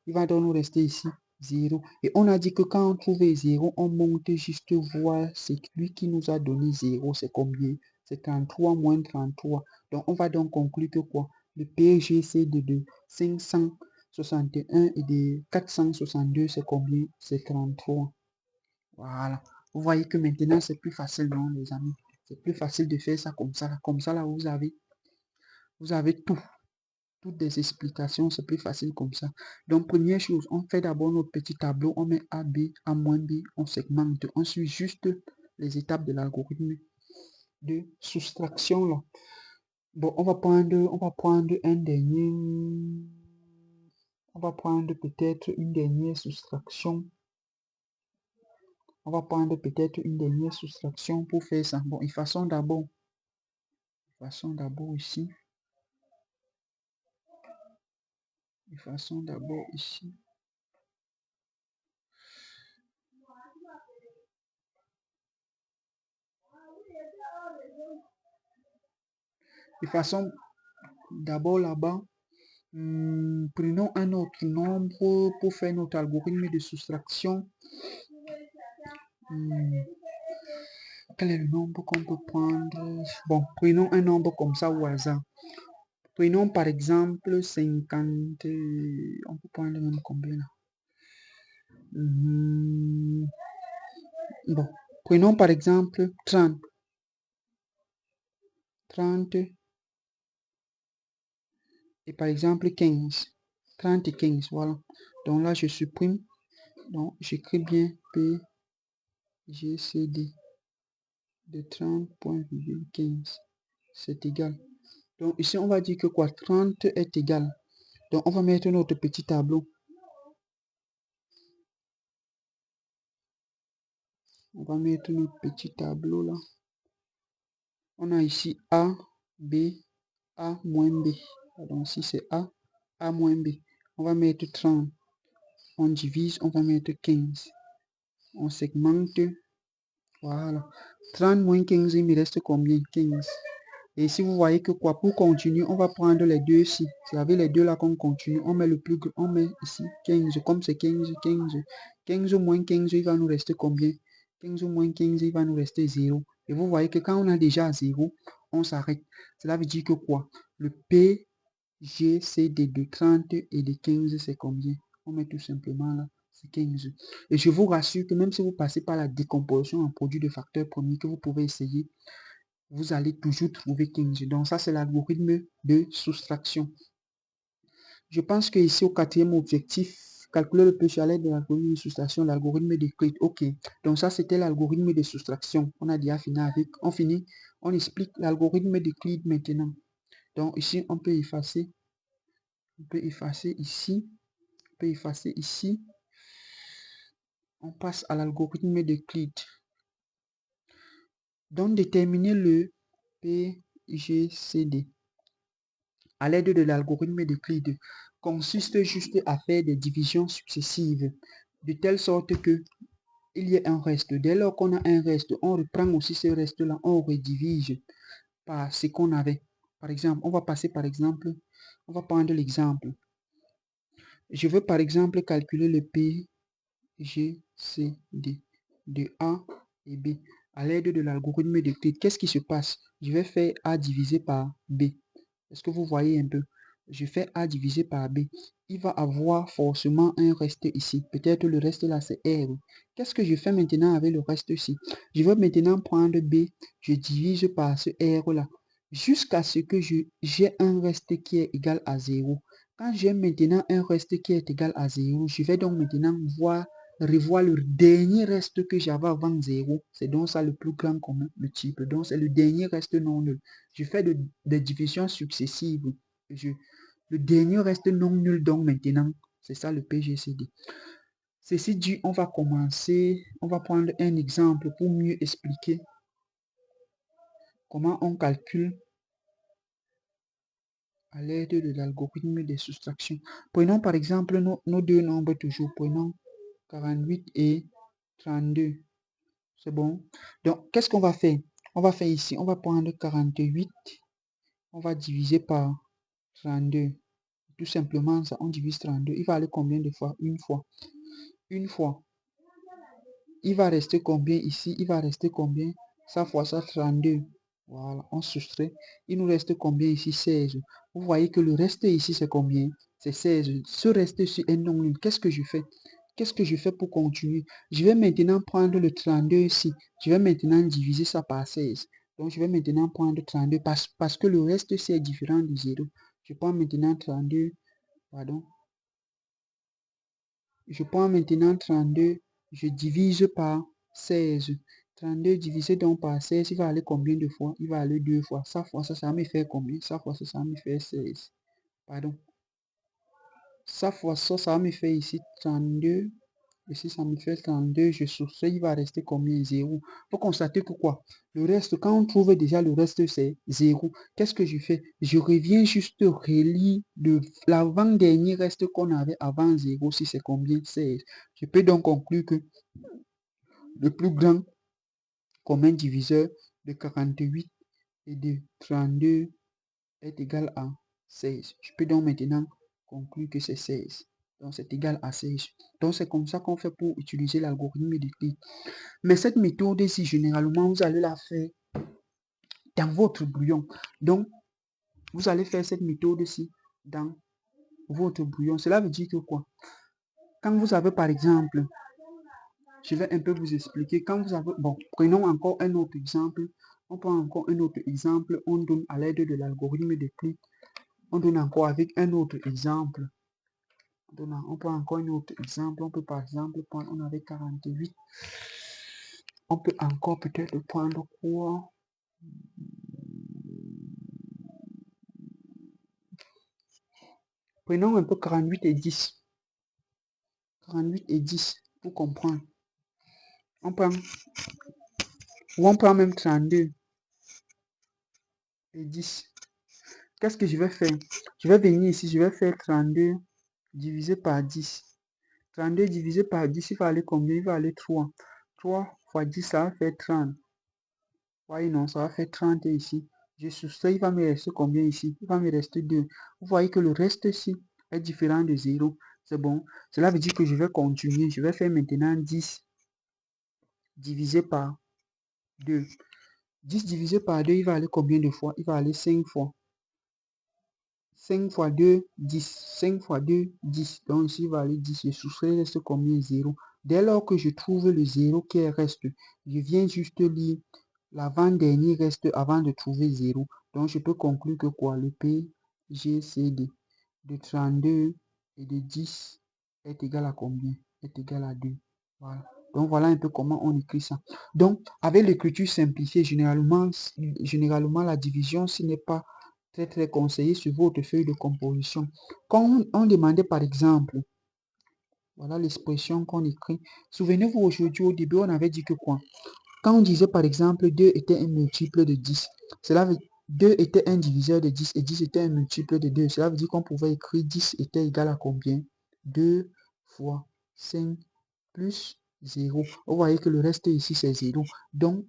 Il va donc nous rester ici 0. Et on a dit que quand on trouve 0, on monte juste voir c'est lui qui nous a donné 0. C'est combien? C'est 33 moins 33. Donc on va donc conclure que quoi? Le PGC de 561 et de 462, c'est combien? C'est 33. Voilà. Vous voyez que maintenant, c'est plus facile, non, les amis? C'est plus facile de faire ça comme ça. Là. Comme ça, là, vous avez tout. Toutes des explications, c'est plus facile comme ça. Donc, première chose, on fait d'abord notre petit tableau. On met A, B, A moins B. On segmente. On suit juste les étapes de l'algorithme de soustraction, là. Bon, on va prendre un dernier... On va prendre peut-être une dernière soustraction. On va prendre peut-être une dernière soustraction pour faire ça. Bon, façon d'abord ici. Façon d'abord ici. Façon d'abord là-bas. Prenons un autre nombre pour faire notre algorithme de soustraction. Quel est le nombre qu'on peut prendre? Bon, prenons un nombre comme ça au hasard. Prenons par exemple 50. On peut prendre même combien là? Bon, prenons par exemple 30. 30 et par exemple 15. 30 et 15, voilà. Donc là, je supprime. Donc, j'écris bien PGCD de 30.15. C'est égal. Donc ici, on va dire que quoi? 30 est égal. Donc, on va mettre notre petit tableau. On va mettre notre petit tableau là. On a ici A, B, A moins B. Donc, si c'est A moins B. On va mettre 30. On divise, on va mettre 15. On segmente. Voilà. 30 moins 15, il me reste combien? 15. Et si vous voyez que quoi, pour continuer, on va prendre les deux ici. C'est avec les deux là qu'on continue. On met le plus grand, on met ici 15. Comme c'est 15, 15. 15 moins 15, il va nous rester combien? 15 moins 15, il va nous rester 0. Et vous voyez que quand on a déjà 0, on s'arrête. Cela veut dire que quoi? Le PGCD de 30 et de 15, c'est combien? On met tout simplement là. 15. Et je vous rassure que même si vous passez par la décomposition en produit de facteurs premiers que vous pouvez essayer, vous allez toujours trouver 15. Donc ça, c'est l'algorithme de soustraction. Je pense que ici, au quatrième objectif, calculer le PG à l'aide de l'algorithme de soustraction, l'algorithme d'Euclide. OK. Donc ça, c'était l'algorithme de soustraction. On a déjà fini avec. On finit. On explique l'algorithme d'Euclide maintenant. Donc ici, on peut effacer. On peut effacer ici. On peut effacer ici. On passe à l'algorithme d'Euclide. Donc, déterminer le PGCD à l'aide de l'algorithme d'Euclide consiste juste à faire des divisions successives, de telle sorte que il y ait un reste. Dès lors qu'on a un reste, on reprend aussi ce reste-là, on redivise par ce qu'on avait. Par exemple, on va passer par exemple, on va prendre l'exemple. Je veux par exemple calculer le PGCD de A et B à l'aide de l'algorithme d'Euclide. Qu'est-ce qui se passe? Je vais faire A divisé par B. Est-ce que vous voyez un peu? Je fais A divisé par B. Il va avoir forcément un reste ici. Peut-être le reste là, c'est R. Qu'est-ce que je fais maintenant avec le reste ici? Je vais maintenant prendre B. Je divise par ce R là. Jusqu'à ce que j'ai un reste qui est égal à 0. Quand j'ai maintenant un reste qui est égal à 0, je vais donc maintenant revoir le dernier reste que j'avais avant 0. C'est donc ça le plus grand commun multiple. Donc c'est le dernier reste non nul. Je fais des divisions successives. Le dernier reste non nul, donc maintenant, c'est ça le PGCD. Ceci dit, on va commencer, on va prendre un exemple pour mieux expliquer comment on calcule à l'aide de l'algorithme de soustraction. Prenons par exemple nos deux nombres toujours. Prenons 48 et 32. C'est bon. Donc, qu'est-ce qu'on va faire? On va faire ici, on va prendre 48. On va diviser par 32. Tout simplement, ça, on divise 32. Il va aller combien de fois? Une fois. Une fois. Il va rester combien ici? Il va rester combien? Ça fois ça, 32. Voilà, on soustrait. Il nous reste combien ici? 16. Vous voyez que le reste ici, c'est combien? C'est 16. Ce reste ici est non nul. Qu'est-ce que je fais? Qu'est-ce que je fais pour continuer? Je vais maintenant prendre le 32 ici. Je vais maintenant diviser ça par 16. Donc, je vais maintenant prendre 32 parce que le reste ici est différent de 0. Je prends maintenant 32. Pardon. Je prends maintenant 32. Je divise par 16. 32 divisé donc par 16, il va aller combien de fois? Il va aller 2 fois. Ça fois ça, ça va me faire combien? Ça fois ça, ça va me faire 16. Pardon. Ça fois ça, ça va me faire ici 32. Ici, ça me fait 32. Je soustrais, il va rester combien? 0. Faut constater que quoi? Le reste, quand on trouve déjà le reste, c'est 0. Qu'est-ce que je fais? Je reviens juste relire l'avant-dernier reste qu'on avait avant 0. Si c'est combien? 16. Je peux donc conclure que le plus grand commun diviseur de 48 et de 32 est égal à 16. Je peux donc maintenant conclure que c'est 16. Donc c'est égal à 16. Donc c'est comme ça qu'on fait pour utiliser l'algorithme d'Euclide. Mais cette méthode-ci, généralement, vous allez la faire dans votre brouillon. Donc, vous allez faire cette méthode-ci dans votre brouillon. Cela veut dire que quoi? Quand vous avez, par exemple, je vais un peu vous expliquer. Quand vous avez, bon, prenons encore un autre exemple. On prend encore un autre exemple. On donne à l'aide de l'algorithme d'Euclide. On donne encore avec un autre exemple. On prend encore un autre exemple. On peut par exemple prendre, on avait 48. On peut encore peut-être prendre quoi? Prenons un peu 48 et 10. 48 et 10 pour comprendre. On prend, ou on prend même 32 et 10. Qu'est-ce que je vais faire? Je vais venir ici, je vais faire 32 divisé par 10. 32 divisé par 10, il va aller combien? Il va aller 3. 3 fois 10, ça va faire 30. Voyez, non, ça va faire 30 ici. Je soustrais, il va me rester combien ici? Il va me rester 2. Vous voyez que le reste ici est différent de 0. C'est bon. Cela veut dire que je vais continuer. Je vais faire maintenant 10 divisé par 2. 10 divisé par 2, il va aller combien de fois? Il va aller 5 fois. 5 fois 2, 10. 5 fois 2, 10. Donc ici, il va aller 10. Je soustrais, il reste combien? 0. Dès lors que je trouve le 0 qui reste, je viens juste lire l'avant-dernier reste avant de trouver 0. Donc je peux conclure que quoi? Le PGCD de 32 et de 10 est égal à combien? Est égal à 2. Voilà. Donc voilà un peu comment on écrit ça. Donc avec l'écriture simplifiée, généralement la division, ce n'est pas très conseillé sur votre feuille de composition. Quand on demandait par exemple, voilà l'expression qu'on écrit. Souvenez-vous, aujourd'hui au début on avait dit que quoi? Quand on disait par exemple 2 était un multiple de 10, cela veut 2 était un diviseur de 10 et 10 était un multiple de 2. Cela veut dire qu'on pouvait écrire 10 était égal à combien? 2 fois 5 plus 0. Vous voyez que le reste ici c'est 0. Donc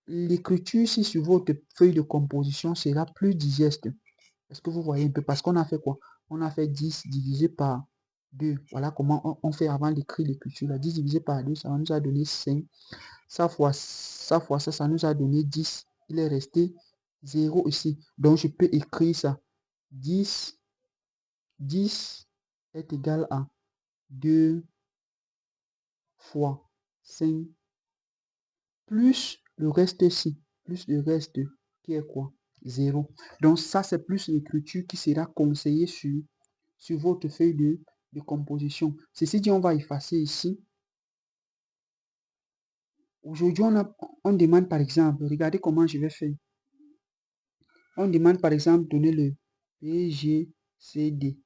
l'écriture ici sur votre feuille de composition sera plus digeste. Est-ce que vous voyez un peu? Parce qu'on a fait quoi? On a fait 10 divisé par 2. Voilà comment on fait avant d'écrire l'écriture. Là, 10 divisé par 2, ça nous a donné 5. Ça fois ça nous a donné 10. Il est resté 0 ici. Donc, je peux écrire ça. 10 est égal à 2 fois 5 plus le reste ici. Plus le reste qui est quoi? 0. Donc, ça, c'est plus l'écriture qui sera conseillée sur votre feuille de composition. Ceci dit, on va effacer ici. Aujourd'hui, on demande par exemple, regardez comment je vais faire. On demande par exemple donner le PGCD.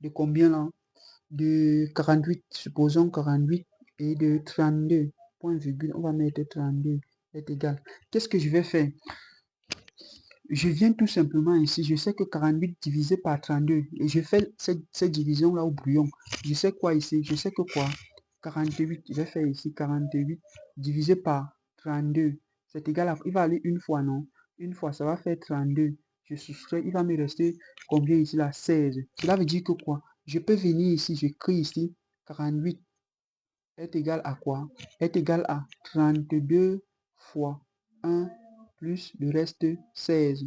De combien là? De 48, supposons 48 et de 32. Point virgule, on va mettre 32 est égal. Qu'est-ce que je vais faire? Je viens tout simplement ici, je sais que 48 divisé par 32, et je fais cette division-là au brouillon. Je sais quoi ici? Je sais que quoi? 48, je vais faire ici 48 divisé par 32, c'est égal à, il va aller une fois, non? Une fois, ça va faire 32. Je soustrais, il va me rester combien ici là? 16. Cela veut dire que quoi? Je peux venir ici, j'écris ici 48 est égal à quoi? Est égal à 32 fois 1 plus le reste 16.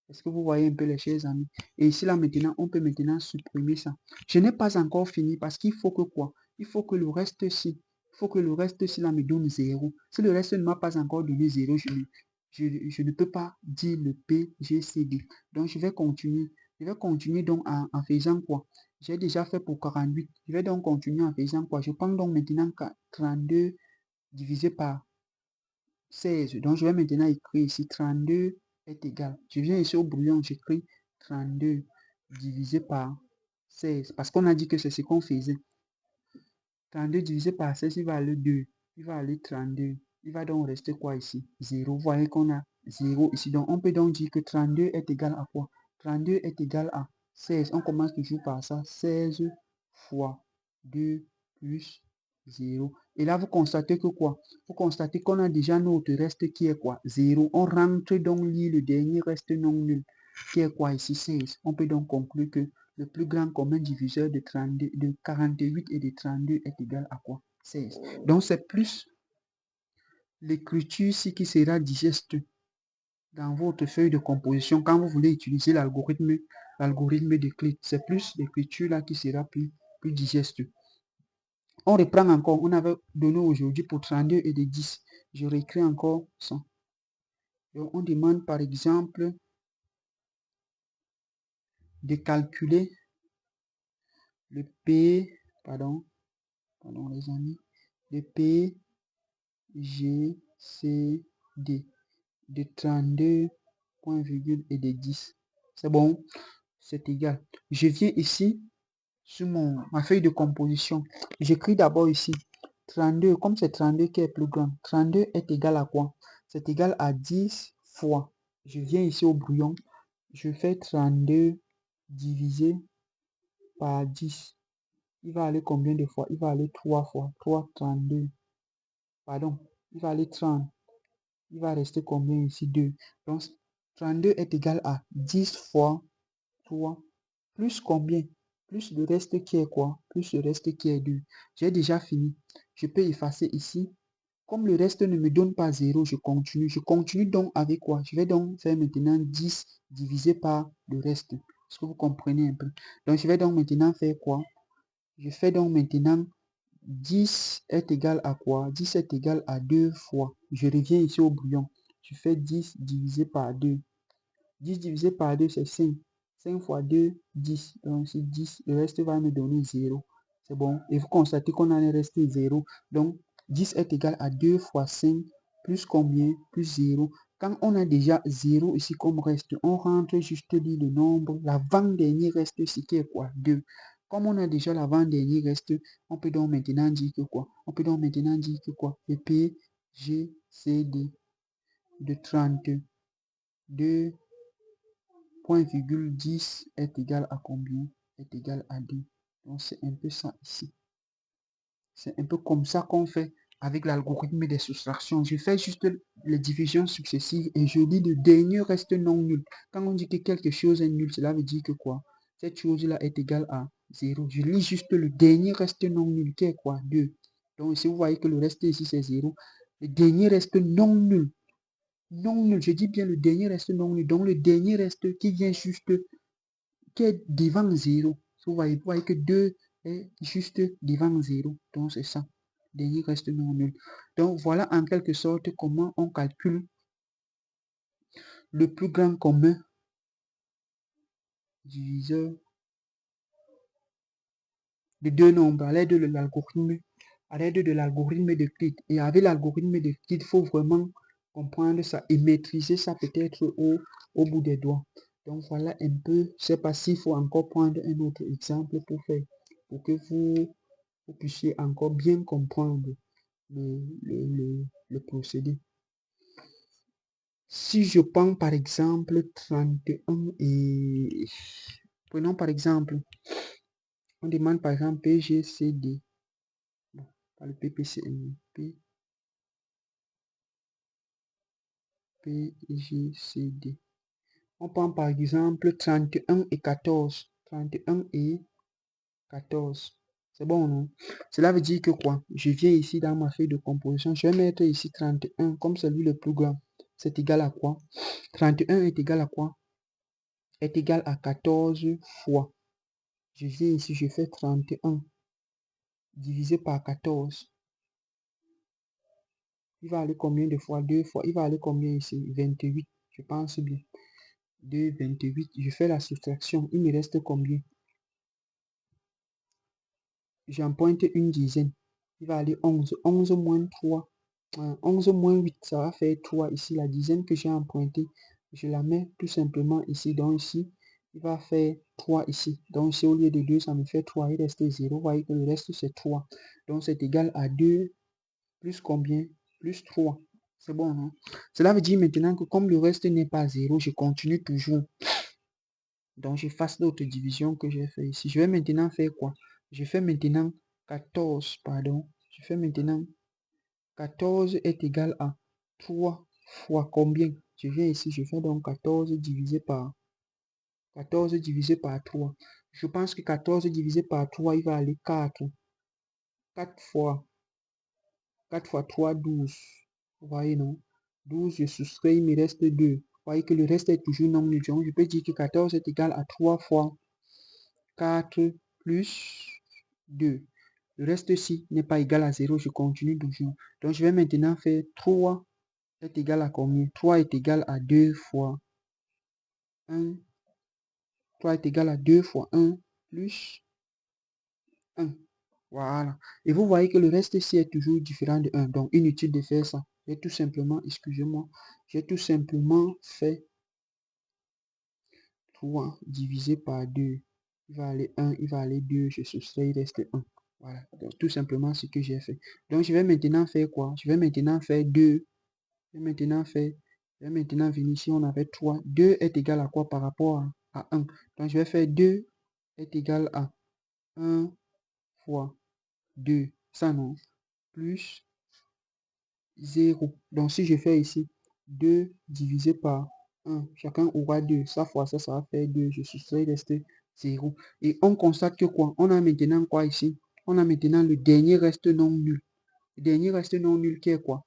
Est-ce que vous voyez un peu les chers amis? Et ici là maintenant, on peut maintenant supprimer ça. Je n'ai pas encore fini parce qu'il faut que quoi? Il faut que le reste ci, il faut que le reste ci là me donne 0. Si le reste ne m'a pas encore donné 0, je ne peux pas dire le PGCD. Donc je vais continuer. Je vais continuer donc en faisant quoi? J'ai déjà fait pour 48. Je vais donc continuer en faisant quoi? Je prends donc maintenant 32 divisé par 16. Donc, je vais maintenant écrire ici 32 est égal. Je viens ici au brouillon, j'écris 32 divisé par 16. Parce qu'on a dit que c'est ce qu'on faisait. 32 divisé par 16, il va aller 2. Il va aller 32. Il va donc rester quoi ici? 0. Vous voyez qu'on a 0 ici. Donc, on peut donc dire que 32 est égal à quoi? 32 est égal à 16. On commence toujours par ça. 16 fois 2 plus 0. Et là, vous constatez que quoi? Vous constatez qu'on a déjà notre reste qui est quoi? 0. On rentre donc le dernier reste non nul. Qui est quoi ici? 16. On peut donc conclure que le plus grand commun diviseur de 48 et de 32 est égal à quoi? 16. Donc, c'est plus l'écriture ici qui sera digeste dans votre feuille de composition quand vous voulez utiliser l'algorithme de Clit. C'est plus l'écriture là qui sera plus digeste. On reprend encore. On avait donné aujourd'hui pour 32 et de 10. Je réécris encore ça. Donc, on demande par exemple de calculer le P, pardon les amis, le PGCD de 32 point virgule et de 10. C'est bon, c'est égal. Je viens ici sur ma feuille de composition. J'écris d'abord ici 32, comme c'est 32 qui est plus grand. 32 est égal à quoi? C'est égal à 10 fois. Je viens ici au brouillon. Je fais 32 divisé par 10. Il va aller combien de fois? Il va aller 3 fois. 3, 32. Pardon, il va aller 30. Il va rester combien ici? 2. Donc, 32 est égal à 10 fois 3 plus combien? Plus le reste qui est quoi? Plus le reste qui est 2. J'ai déjà fini. Je peux effacer ici. Comme le reste ne me donne pas 0, je continue. Je continue donc avec quoi? Je vais donc faire maintenant 10 divisé par le reste. Est-ce que vous comprenez un peu? Donc, je vais donc maintenant faire quoi? Je fais donc maintenant 10 est égal à quoi? 10 est égal à 2 fois. Je reviens ici au brouillon. Je fais 10 divisé par 2. 10 divisé par 2, c'est 5. 5 fois 2, 10. Donc, c'est 10. Le reste va me donner 0. C'est bon. Et vous constatez qu'on en est resté 0. Donc, 10 est égal à 2 fois 5 plus combien? Plus 0. Quand on a déjà 0 ici comme reste, on rentre juste le nombre. L'avant-dernier reste ici qui est quoi? 2. Comme on a déjà l'avant-dernier reste, on peut donc maintenant dire que quoi? On peut donc maintenant dire que quoi? Le PGCD de 32 point virgule 10 est égal à combien? Est égal à 2. Donc c'est un peu ça ici. C'est un peu comme ça qu'on fait avec l'algorithme des soustractions. Je fais juste les divisions successives et je dis le dernier reste non nul. Quand on dit que quelque chose est nul, cela veut dire que quoi? Cette chose-là est égale à 0. Je lis juste le dernier reste non nul qui est quoi? 2. Donc ici, vous voyez que le reste ici, c'est 0. Le dernier reste non nul. Non nul, je dis bien le dernier reste non nul. Donc le dernier reste qui vient juste, qui est devant 0. Vous voyez que 2 est juste devant 0. Donc c'est ça. Dernier reste non nul. Donc voilà en quelque sorte comment on calcule le plus grand commun diviseur de deux nombres à l'aide de l'algorithme d'Euclide. Et avec l'algorithme d'Euclide, il faut vraiment comprendre ça et maîtriser ça peut-être au bout des doigts. Donc voilà un peu, je sais pas s'il faut encore prendre un autre exemple pour que vous puissiez encore bien comprendre le procédé. Si je prends par exemple 31 et... Prenons par exemple, on demande par exemple PGCD. Bon, pas le PPCM, PGCD. On prend par exemple 31 et 14. 31 et 14. C'est bon, non? Cela veut dire que quoi? Je viens ici dans ma feuille de composition. Je vais mettre ici 31 comme c'est lui le plus grand. C'est égal à quoi? 31 est égal à quoi? Est égal à 14 fois. Je viens ici, je fais 31 divisé par 14. Il va aller combien de fois? 2 fois. Il va aller combien ici? 28. Je pense bien. 2, 28. Je fais la soustraction. Il me reste combien? J'en pointe une dizaine. Il va aller 11. 11 moins 3. 11 moins 8, ça va faire 3 ici. La dizaine que j'ai emprunté, je la mets tout simplement ici. Donc ici, il va faire 3 ici. Donc ici, au lieu de 2, ça me fait 3. Il reste 0. Vous voyez que le reste, c'est 3. Donc c'est égal à 2 plus combien? Plus 3. C'est bon, non? Cela veut dire maintenant que comme le reste n'est pas 0, je continue toujours. Donc j'efface d'autres divisions que j'ai fait ici. Je vais maintenant faire quoi? Je fais maintenant 14, pardon. Je fais maintenant 14 est égal à 3 fois combien? Je viens ici, je fais donc 14 divisé par 3. Je pense que 14 divisé par 3, il va aller 4. 4 fois 3, 12. Vous voyez, non? 12, je soustrais, il me reste 2. Vous voyez que le reste est toujours non nul. Je peux dire que 14 est égal à 3 fois 4 plus 2. Le reste ici n'est pas égal à 0. Je continue toujours. Donc, je vais maintenant faire 3 est égal à combien? 3 est égal à 2 fois 1. 3 est égal à 2 fois 1 plus 1. Voilà. Et vous voyez que le reste ici est toujours différent de 1. Donc, inutile de faire ça. J'ai tout simplement, excusez-moi, j'ai tout simplement fait 3 divisé par 2. Il va aller 1, il va aller 2, je soustrais, il reste 1. Voilà. Donc, tout simplement ce que j'ai fait. Donc, je vais maintenant faire quoi? Je vais maintenant faire 2. Je vais maintenant venir ici, on avait 3. 2 est égal à quoi par rapport à 1? Donc, je vais faire 2 est égal à 1 fois 2. Ça, non? Plus 0. Donc, si je fais ici 2 divisé par 1, chacun aura 2. Ça fois ça, ça va faire 2. Je soustrais, reste 0. Et on constate que quoi? On a maintenant quoi ici? On a maintenant le dernier reste non nul. Le dernier reste non nul qui est quoi?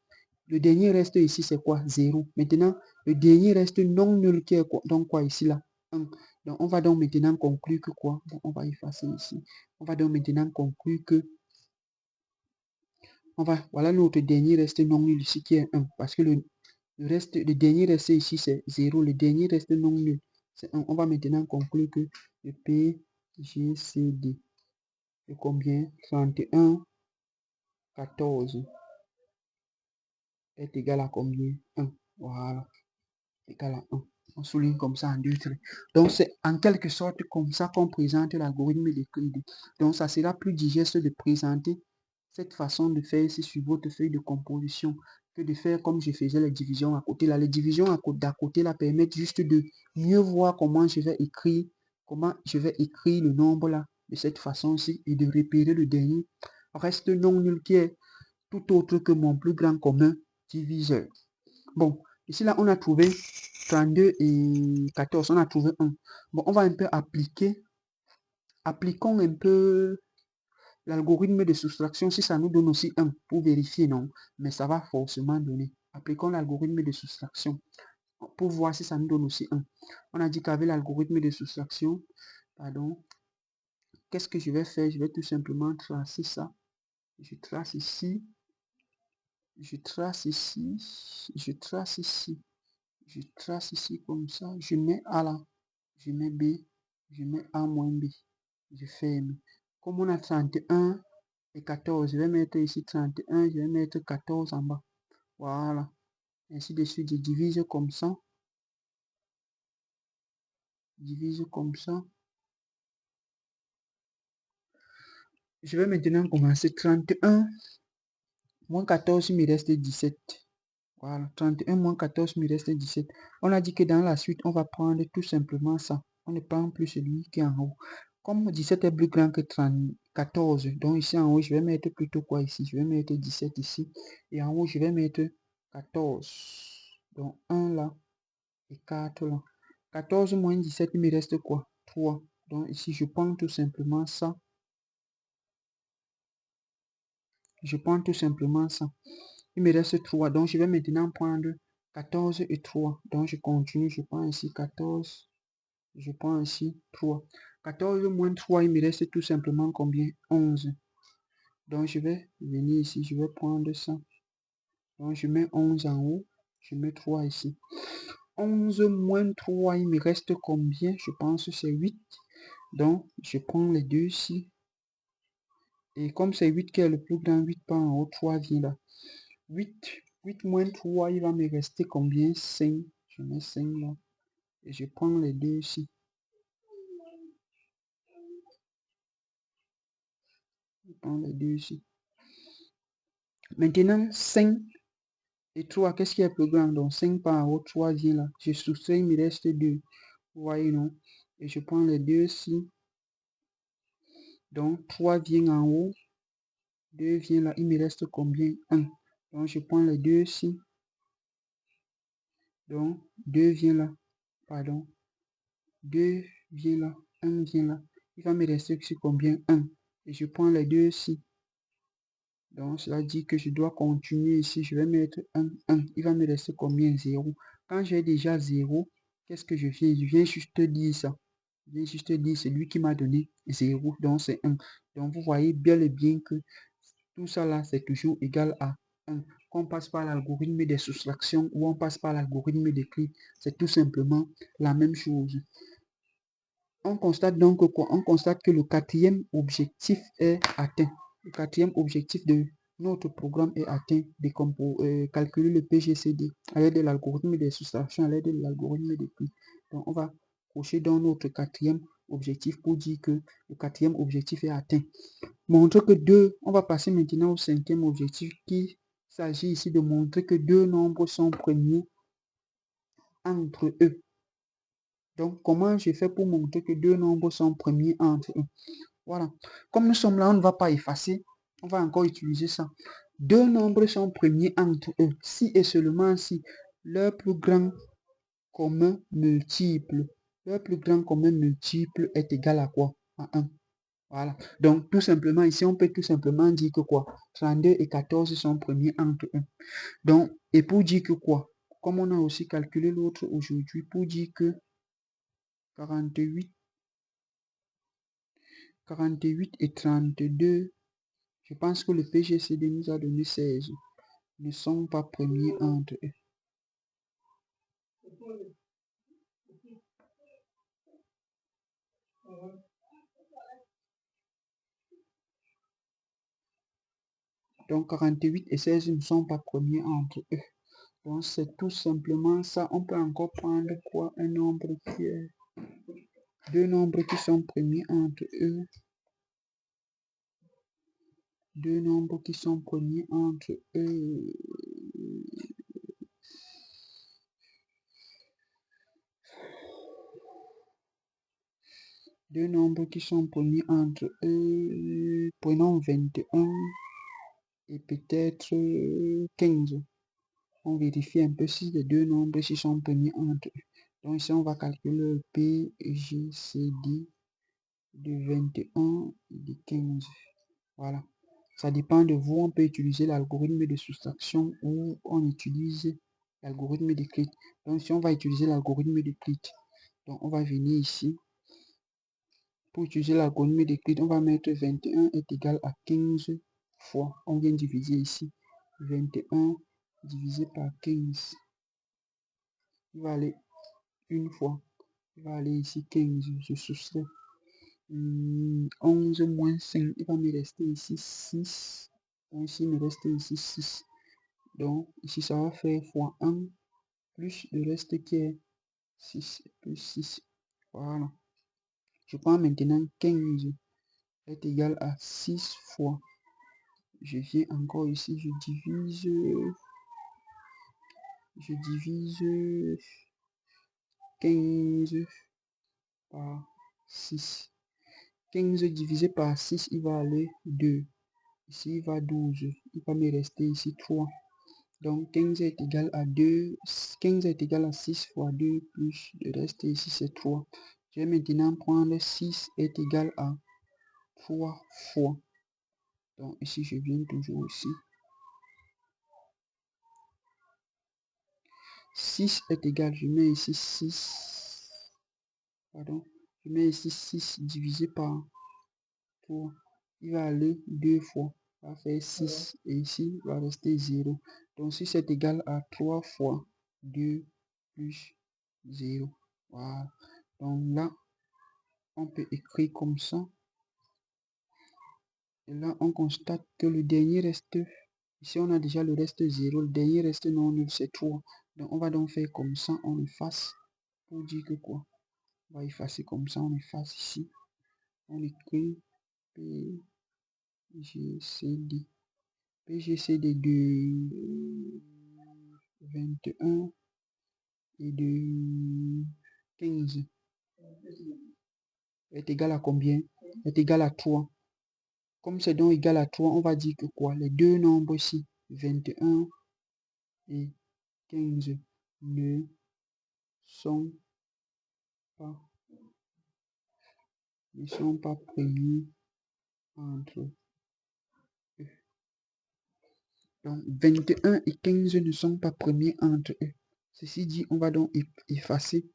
Le dernier reste ici, c'est quoi? 0. Maintenant, le dernier reste non nul qui est quoi? Donc quoi ici, là? 1. Donc, on va donc maintenant conclure que quoi? Bon, on va effacer ici. On va donc maintenant conclure que voilà notre dernier reste non nul ici qui est 1. Parce que le dernier reste ici, c'est 0. Le dernier reste non nul, c'est 1. On va maintenant conclure que le PGCD est combien? 31, 14 est égal à combien? 1. Voilà. Égal à 1. On souligne comme ça en 2 traits. Donc, c'est en quelque sorte comme ça qu'on présente l'algorithme d'Euclide. Donc, ça sera plus digeste de présenter cette façon de faire ici sur votre feuille de composition que de faire comme je faisais les divisions à côté. Là, les divisions d'à côté là permettent juste de mieux voir comment je vais écrire le nombre là de cette façon-ci et de repérer le dernier reste non nul qui est tout autre que mon plus grand commun diviseur. Bon, ici là, on a trouvé 32 et 14, on a trouvé 1. Bon, on va un peu appliquer appliquons un peu l'algorithme de soustraction si ça nous donne aussi 1 pour vérifier, non, mais ça va forcément donner. Appliquons l'algorithme de soustraction pour voir si ça nous donne aussi 1. On a dit qu'avec l'algorithme de soustraction, pardon, qu'est-ce que je vais faire? Je vais tout simplement tracer ça. Je trace ici, je trace ici, je trace ici, je trace ici comme ça, je mets A là, je mets B, je mets A moins B, je ferme. Comme on a 31 et 14, je vais mettre ici 31, je vais mettre 14 en bas. Voilà. Ainsi de suite, je divise comme ça. Divise comme ça. Je vais maintenant commencer 31 moins 14, il me reste 17. Voilà, 31 moins 14, il me reste 17. On a dit que dans la suite, on va prendre tout simplement ça. On ne prend plus celui qui est en haut. Comme 17 est plus grand que 14, donc ici en haut, je vais mettre plutôt quoi ici? Je vais mettre 17 ici. Et en haut, je vais mettre 14. Donc 1 là et 4 là. 14 moins 17, il me reste quoi? 3. Donc ici, je prends tout simplement ça. Je prends tout simplement ça. Il me reste 3. Donc, je vais maintenant prendre 14 et 3. Donc, je continue. Je prends ici 14. Je prends ici 3. 14 moins 3, il me reste tout simplement combien? 11. Donc, je vais venir ici. Je vais prendre ça. Donc, je mets 11 en haut. Je mets 3 ici. 11 moins 3, il me reste combien? Je pense que c'est 8. Donc, je prends les deux ici. Et comme c'est 8 qui est le plus grand, 8 par en haut, 3 vient là. 8 moins 3, il va me rester combien? 5. Je mets 5 là. Et je prends les deux ici. Je prends les deux ici. Maintenant, 5 et 3, qu'est-ce qui est plus grand? Donc 5 par en haut, 3 vient là. Je soustrais, il me reste 2. Vous voyez, non? Et je prends les deux ici. Donc 3 vient en haut. 2 vient là. Il me reste combien? 1. Donc je prends les deux ici. Donc 2 vient là. Pardon. 2 vient là. 1 vient là. Il va me rester ici combien? 1. Et je prends les deux ici. Donc cela dit que je dois continuer ici. Je vais mettre 1, 1. Il va me rester combien? 0. Quand j'ai déjà 0, qu'est-ce que je viens? Je viens juste dire ça. Je viens juste dire c'est lui qui m'a donné 0. Donc c'est 1. Donc vous voyez bien et bien que tout ça là, c'est toujours égal à 1. Qu'on passe par l'algorithme des soustractions ou on passe par l'algorithme des clés, c'est tout simplement la même chose. On constate donc quoi? On constate que le quatrième objectif est atteint. Le quatrième objectif de notre programme est atteint de calculer le PGCD à l'aide de l'algorithme des soustractions, à l'aide de l'algorithme des prix. Donc, on va cocher dans notre quatrième objectif pour dire que le quatrième objectif est atteint. Montre que deux, on va passer maintenant au cinquième objectif qui s'agit ici de montrer que deux nombres sont premiers entre eux. Donc, comment je fais pour montrer que deux nombres sont premiers entre eux? Voilà. Comme nous sommes là, on ne va pas effacer. On va encore utiliser ça. Deux nombres sont premiers entre eux. Si et seulement si leur plus grand commun multiple, leur plus grand commun multiple est égal à quoi? À 1. Voilà. Donc, tout simplement, ici, on peut tout simplement dire que quoi? 32 et 14 sont premiers entre eux. Donc, et pour dire que quoi? Comme on a aussi calculé l'autre aujourd'hui, pour dire que 48 et 32, je pense que le PGCD nous a donné 16, ne sont pas premiers entre eux. Donc 48 et 16 ne sont pas premiers entre eux. Donc c'est tout simplement ça. On peut encore prendre quoi? Un nombre qui est... Deux nombres qui sont premiers entre eux. Deux nombres qui sont premiers entre eux. Deux nombres qui sont premiers entre eux. Prenons 21 et peut-être 15. On vérifie un peu si les deux nombres ici sont premiers entre eux. Donc ici, on va calculer le PGCD de 21 et de 15. Voilà. Ça dépend de vous. On peut utiliser l'algorithme de soustraction ou on utilise l'algorithme de Clit. Donc, si on va utiliser l'algorithme de Clit, donc on va venir ici. Pour utiliser l'algorithme de Clit, on va mettre 21 est égal à 15 fois. On vient diviser ici. 21 divisé par 15. Il va aller une fois. Il va aller ici 15. Je soustrais. 11 moins 5. Il va me rester ici 6. Donc ici, il me reste ici 6. Donc ici, ça va faire fois 1 plus le reste qui est 6 plus 6. Voilà. Je prends maintenant 15 est égal à 6 fois. Je viens encore ici, je divise je divise 15 par 6. 15 divisé par 6, il va aller 2. Ici, il va 12. Il va me rester ici 3. Donc, 15 est égal à 2. 15 est égal à 6 fois 2 plus le reste ici, c'est 3. Je vais maintenant prendre 6 est égal à 3 fois. Donc, ici, je viens toujours ici. 6 est égal, je mets ici 6. Pardon. Je mets ici 6 divisé par 3. Il va aller 2 fois. Ça va faire 6. Et ici, il va rester 0. Donc, 6 est égal à 3 fois 2 plus 0. Voilà. Donc là, on peut écrire comme ça. Et là, on constate que le dernier reste, ici on a déjà le reste 0, le dernier reste non nul, c'est 3. Donc on va donc faire comme ça, on efface pour dire que quoi? On va effacer comme ça, on efface ici. On écrit PGCD. PGCD de 21 et de 15 est égal à combien? Est égal à 3. Comme c'est donc égal à 3, on va dire que quoi? Les deux nombres ici, 21 et 15, ne sont pas premiers entre eux. Donc 21 et 15 ne sont pas premiers entre eux. Ceci dit, on va donc effacer.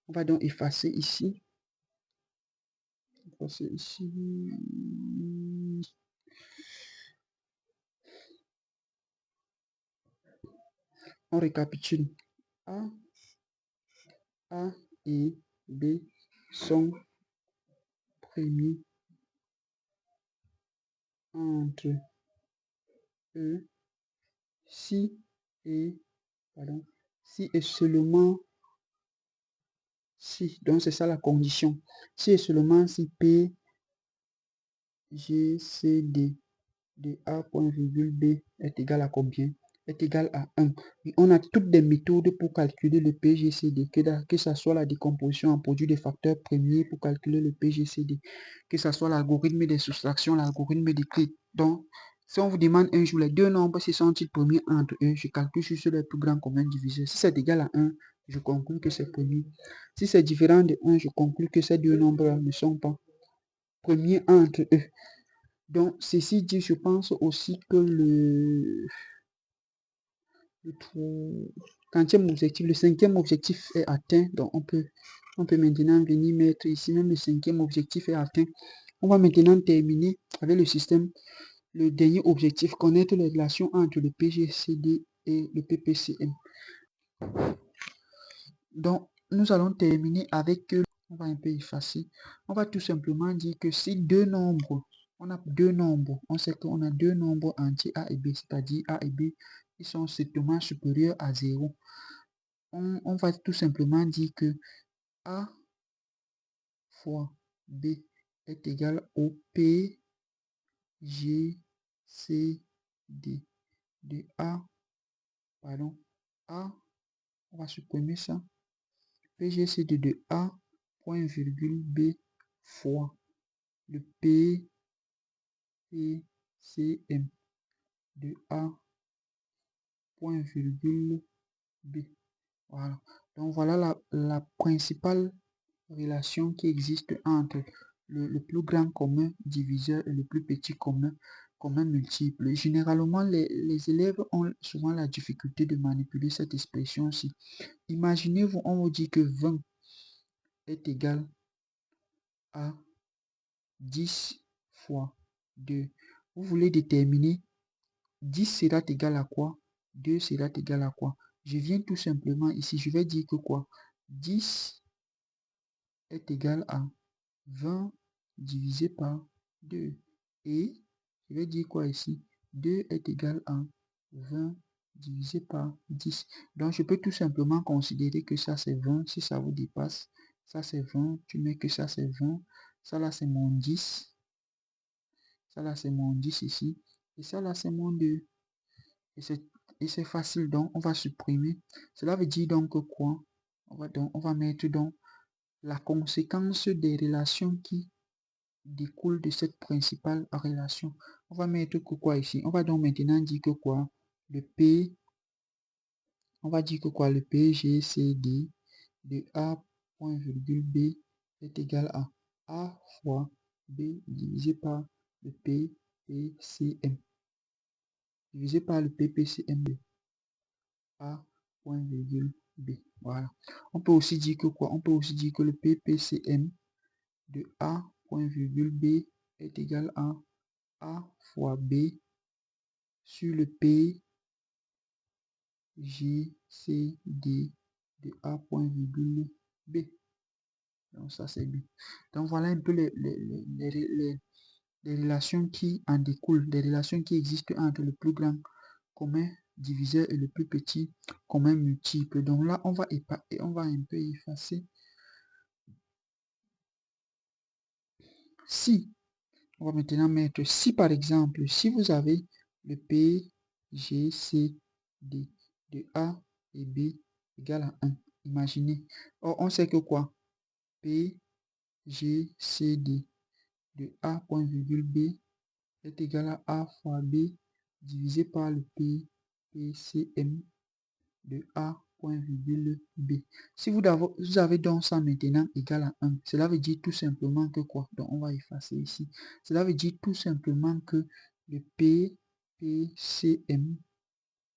On va donc effacer ici. Effacer ici. On récapitule. A et B sont premiers entre eux si et seulement si. Donc c'est ça la condition. Si et seulement si P, G, C, D de A point virgule B est égal à combien? Est égal à 1. Et on a toutes des méthodes pour calculer le PGCD, que ce soit la décomposition en produit des facteurs premiers pour calculer le PGCD, que ce soit l'algorithme des soustractions, l'algorithme des clés. Donc, si on vous demande un jour les deux nombres, si sont-ils premiers entre eux, je calcule sur le plus grand commun diviseur. Si c'est égal à 1, je conclue que c'est premier. Si c'est différent de 1, je conclue que ces deux nombres ne sont pas premiers entre eux. Donc, ceci dit, je pense aussi que le quantième objectif, le cinquième objectif est atteint. Donc, on peut maintenant venir mettre ici, même le cinquième objectif est atteint. On va maintenant terminer avec le système, le dernier objectif, connaître les relations entre le PGCD et le PPCM. Donc, nous allons terminer avec, on va un peu effacer, on va tout simplement dire que si deux nombres, on a deux nombres, on sait qu'on a deux nombres entiers A et B, c'est-à-dire A et B, ils sont strictement supérieurs à 0. On va tout simplement dire que A fois B est égal au P, G, C, D de A, pardon, A, on va supprimer ça, PGCD de A, point virgule B fois le PCM de A, point virgule B. Voilà. Donc voilà la principale relation qui existe entre le plus grand commun diviseur et le plus petit commun multiple. Généralement, les élèves ont souvent la difficulté de manipuler cette expression-ci. Imaginez-vous, on vous dit que 20 est égal à 10 fois 2. Vous voulez déterminer 10 sera égal à quoi? 2 sera égal à quoi? Je viens tout simplement ici, je vais dire que quoi? 10 est égal à 20 divisé par 2. Et je vais dire quoi ici? 2 est égal à 20 divisé par 10. Donc, je peux tout simplement considérer que ça, c'est 20. Si ça vous dépasse, ça, c'est 20. Tu mets que ça, c'est 20. Ça, là, c'est mon 10. Ça, là, c'est mon 10 ici. Et ça, là, c'est mon 2. Et c'est facile. Donc, on va supprimer. Cela veut dire donc que quoi? On va mettre donc la conséquence des relations qui découle de cette principale relation. On va mettre que quoi ici? On va donc maintenant dire que quoi? Le P, on va dire que quoi? Le PGCD de A point virgule B est égal à A fois B divisé par le PPCM. Divisé par le PPCM de A point virgule B. Voilà. On peut aussi dire que quoi? On peut aussi dire que le PPCM de A point virgule B est égal à A fois B sur le P, G, C, D de A point virgule B. Donc ça c'est bien. Donc voilà un peu les relations qui en découlent, des relations qui existent entre le plus grand commun diviseur et le plus petit commun multiple. Donc là on va un peu effacer. Si, on va maintenant mettre si par exemple, si vous avez le P, G, C, D de A et B égale à 1. Imaginez. Or, on sait que quoi? P, G, C, D de A point virgule B est égal à A fois B divisé par le P, P, C, M de A point virgule B. Si vous avez donc ça maintenant égal à 1, cela veut dire tout simplement que quoi? Donc, on va effacer ici. Cela veut dire tout simplement que le P, P, C, M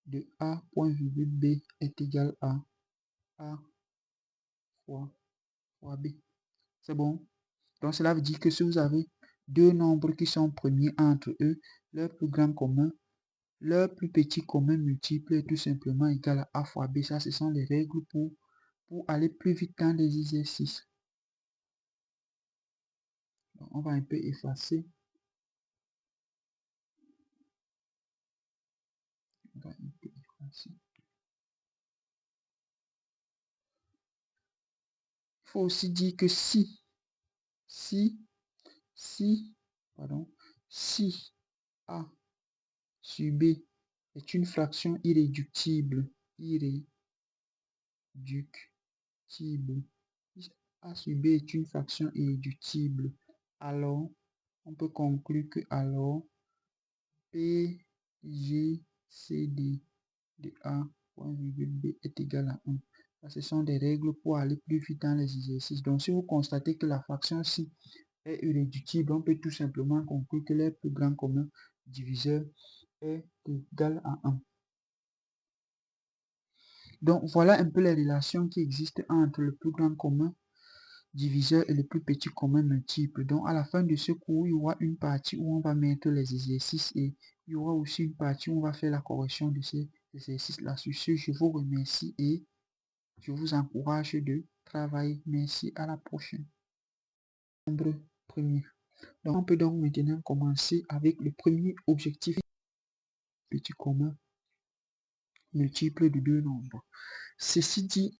de A point virgule B est égal à A fois B. C'est bon? Donc, cela veut dire que si vous avez deux nombres qui sont premiers entre eux, leur plus grand commun, leur plus petit commun multiple est tout simplement égal à A fois B. Ça, ce sont les règles pour aller plus vite dans les exercices. Donc, on va un peu effacer. On va un peu effacer. Il faut aussi dire que si A sur B est une fraction irréductible, A sur B est une fraction irréductible, alors on peut conclure que alors P, G, C, D de A point virgule B est égal à 1. Ça, ce sont des règles pour aller plus vite dans les exercices. Donc, si vous constatez que la fraction ci est irréductible, on peut tout simplement conclure que le plus grand commun diviseur est égal à 1. Donc, voilà un peu les relations qui existent entre le plus grand commun diviseur et le plus petit commun multiple. Donc, à la fin de ce cours, il y aura une partie où on va mettre les exercices et il y aura aussi une partie où on va faire la correction de ces exercices-là. Sur ce, je vous remercie et je vous encourage de travailler. Merci, à la prochaine. Nombre premier. Donc, on peut donc maintenant commencer avec le premier objectif petit commun multiple de deux nombres. Ceci dit,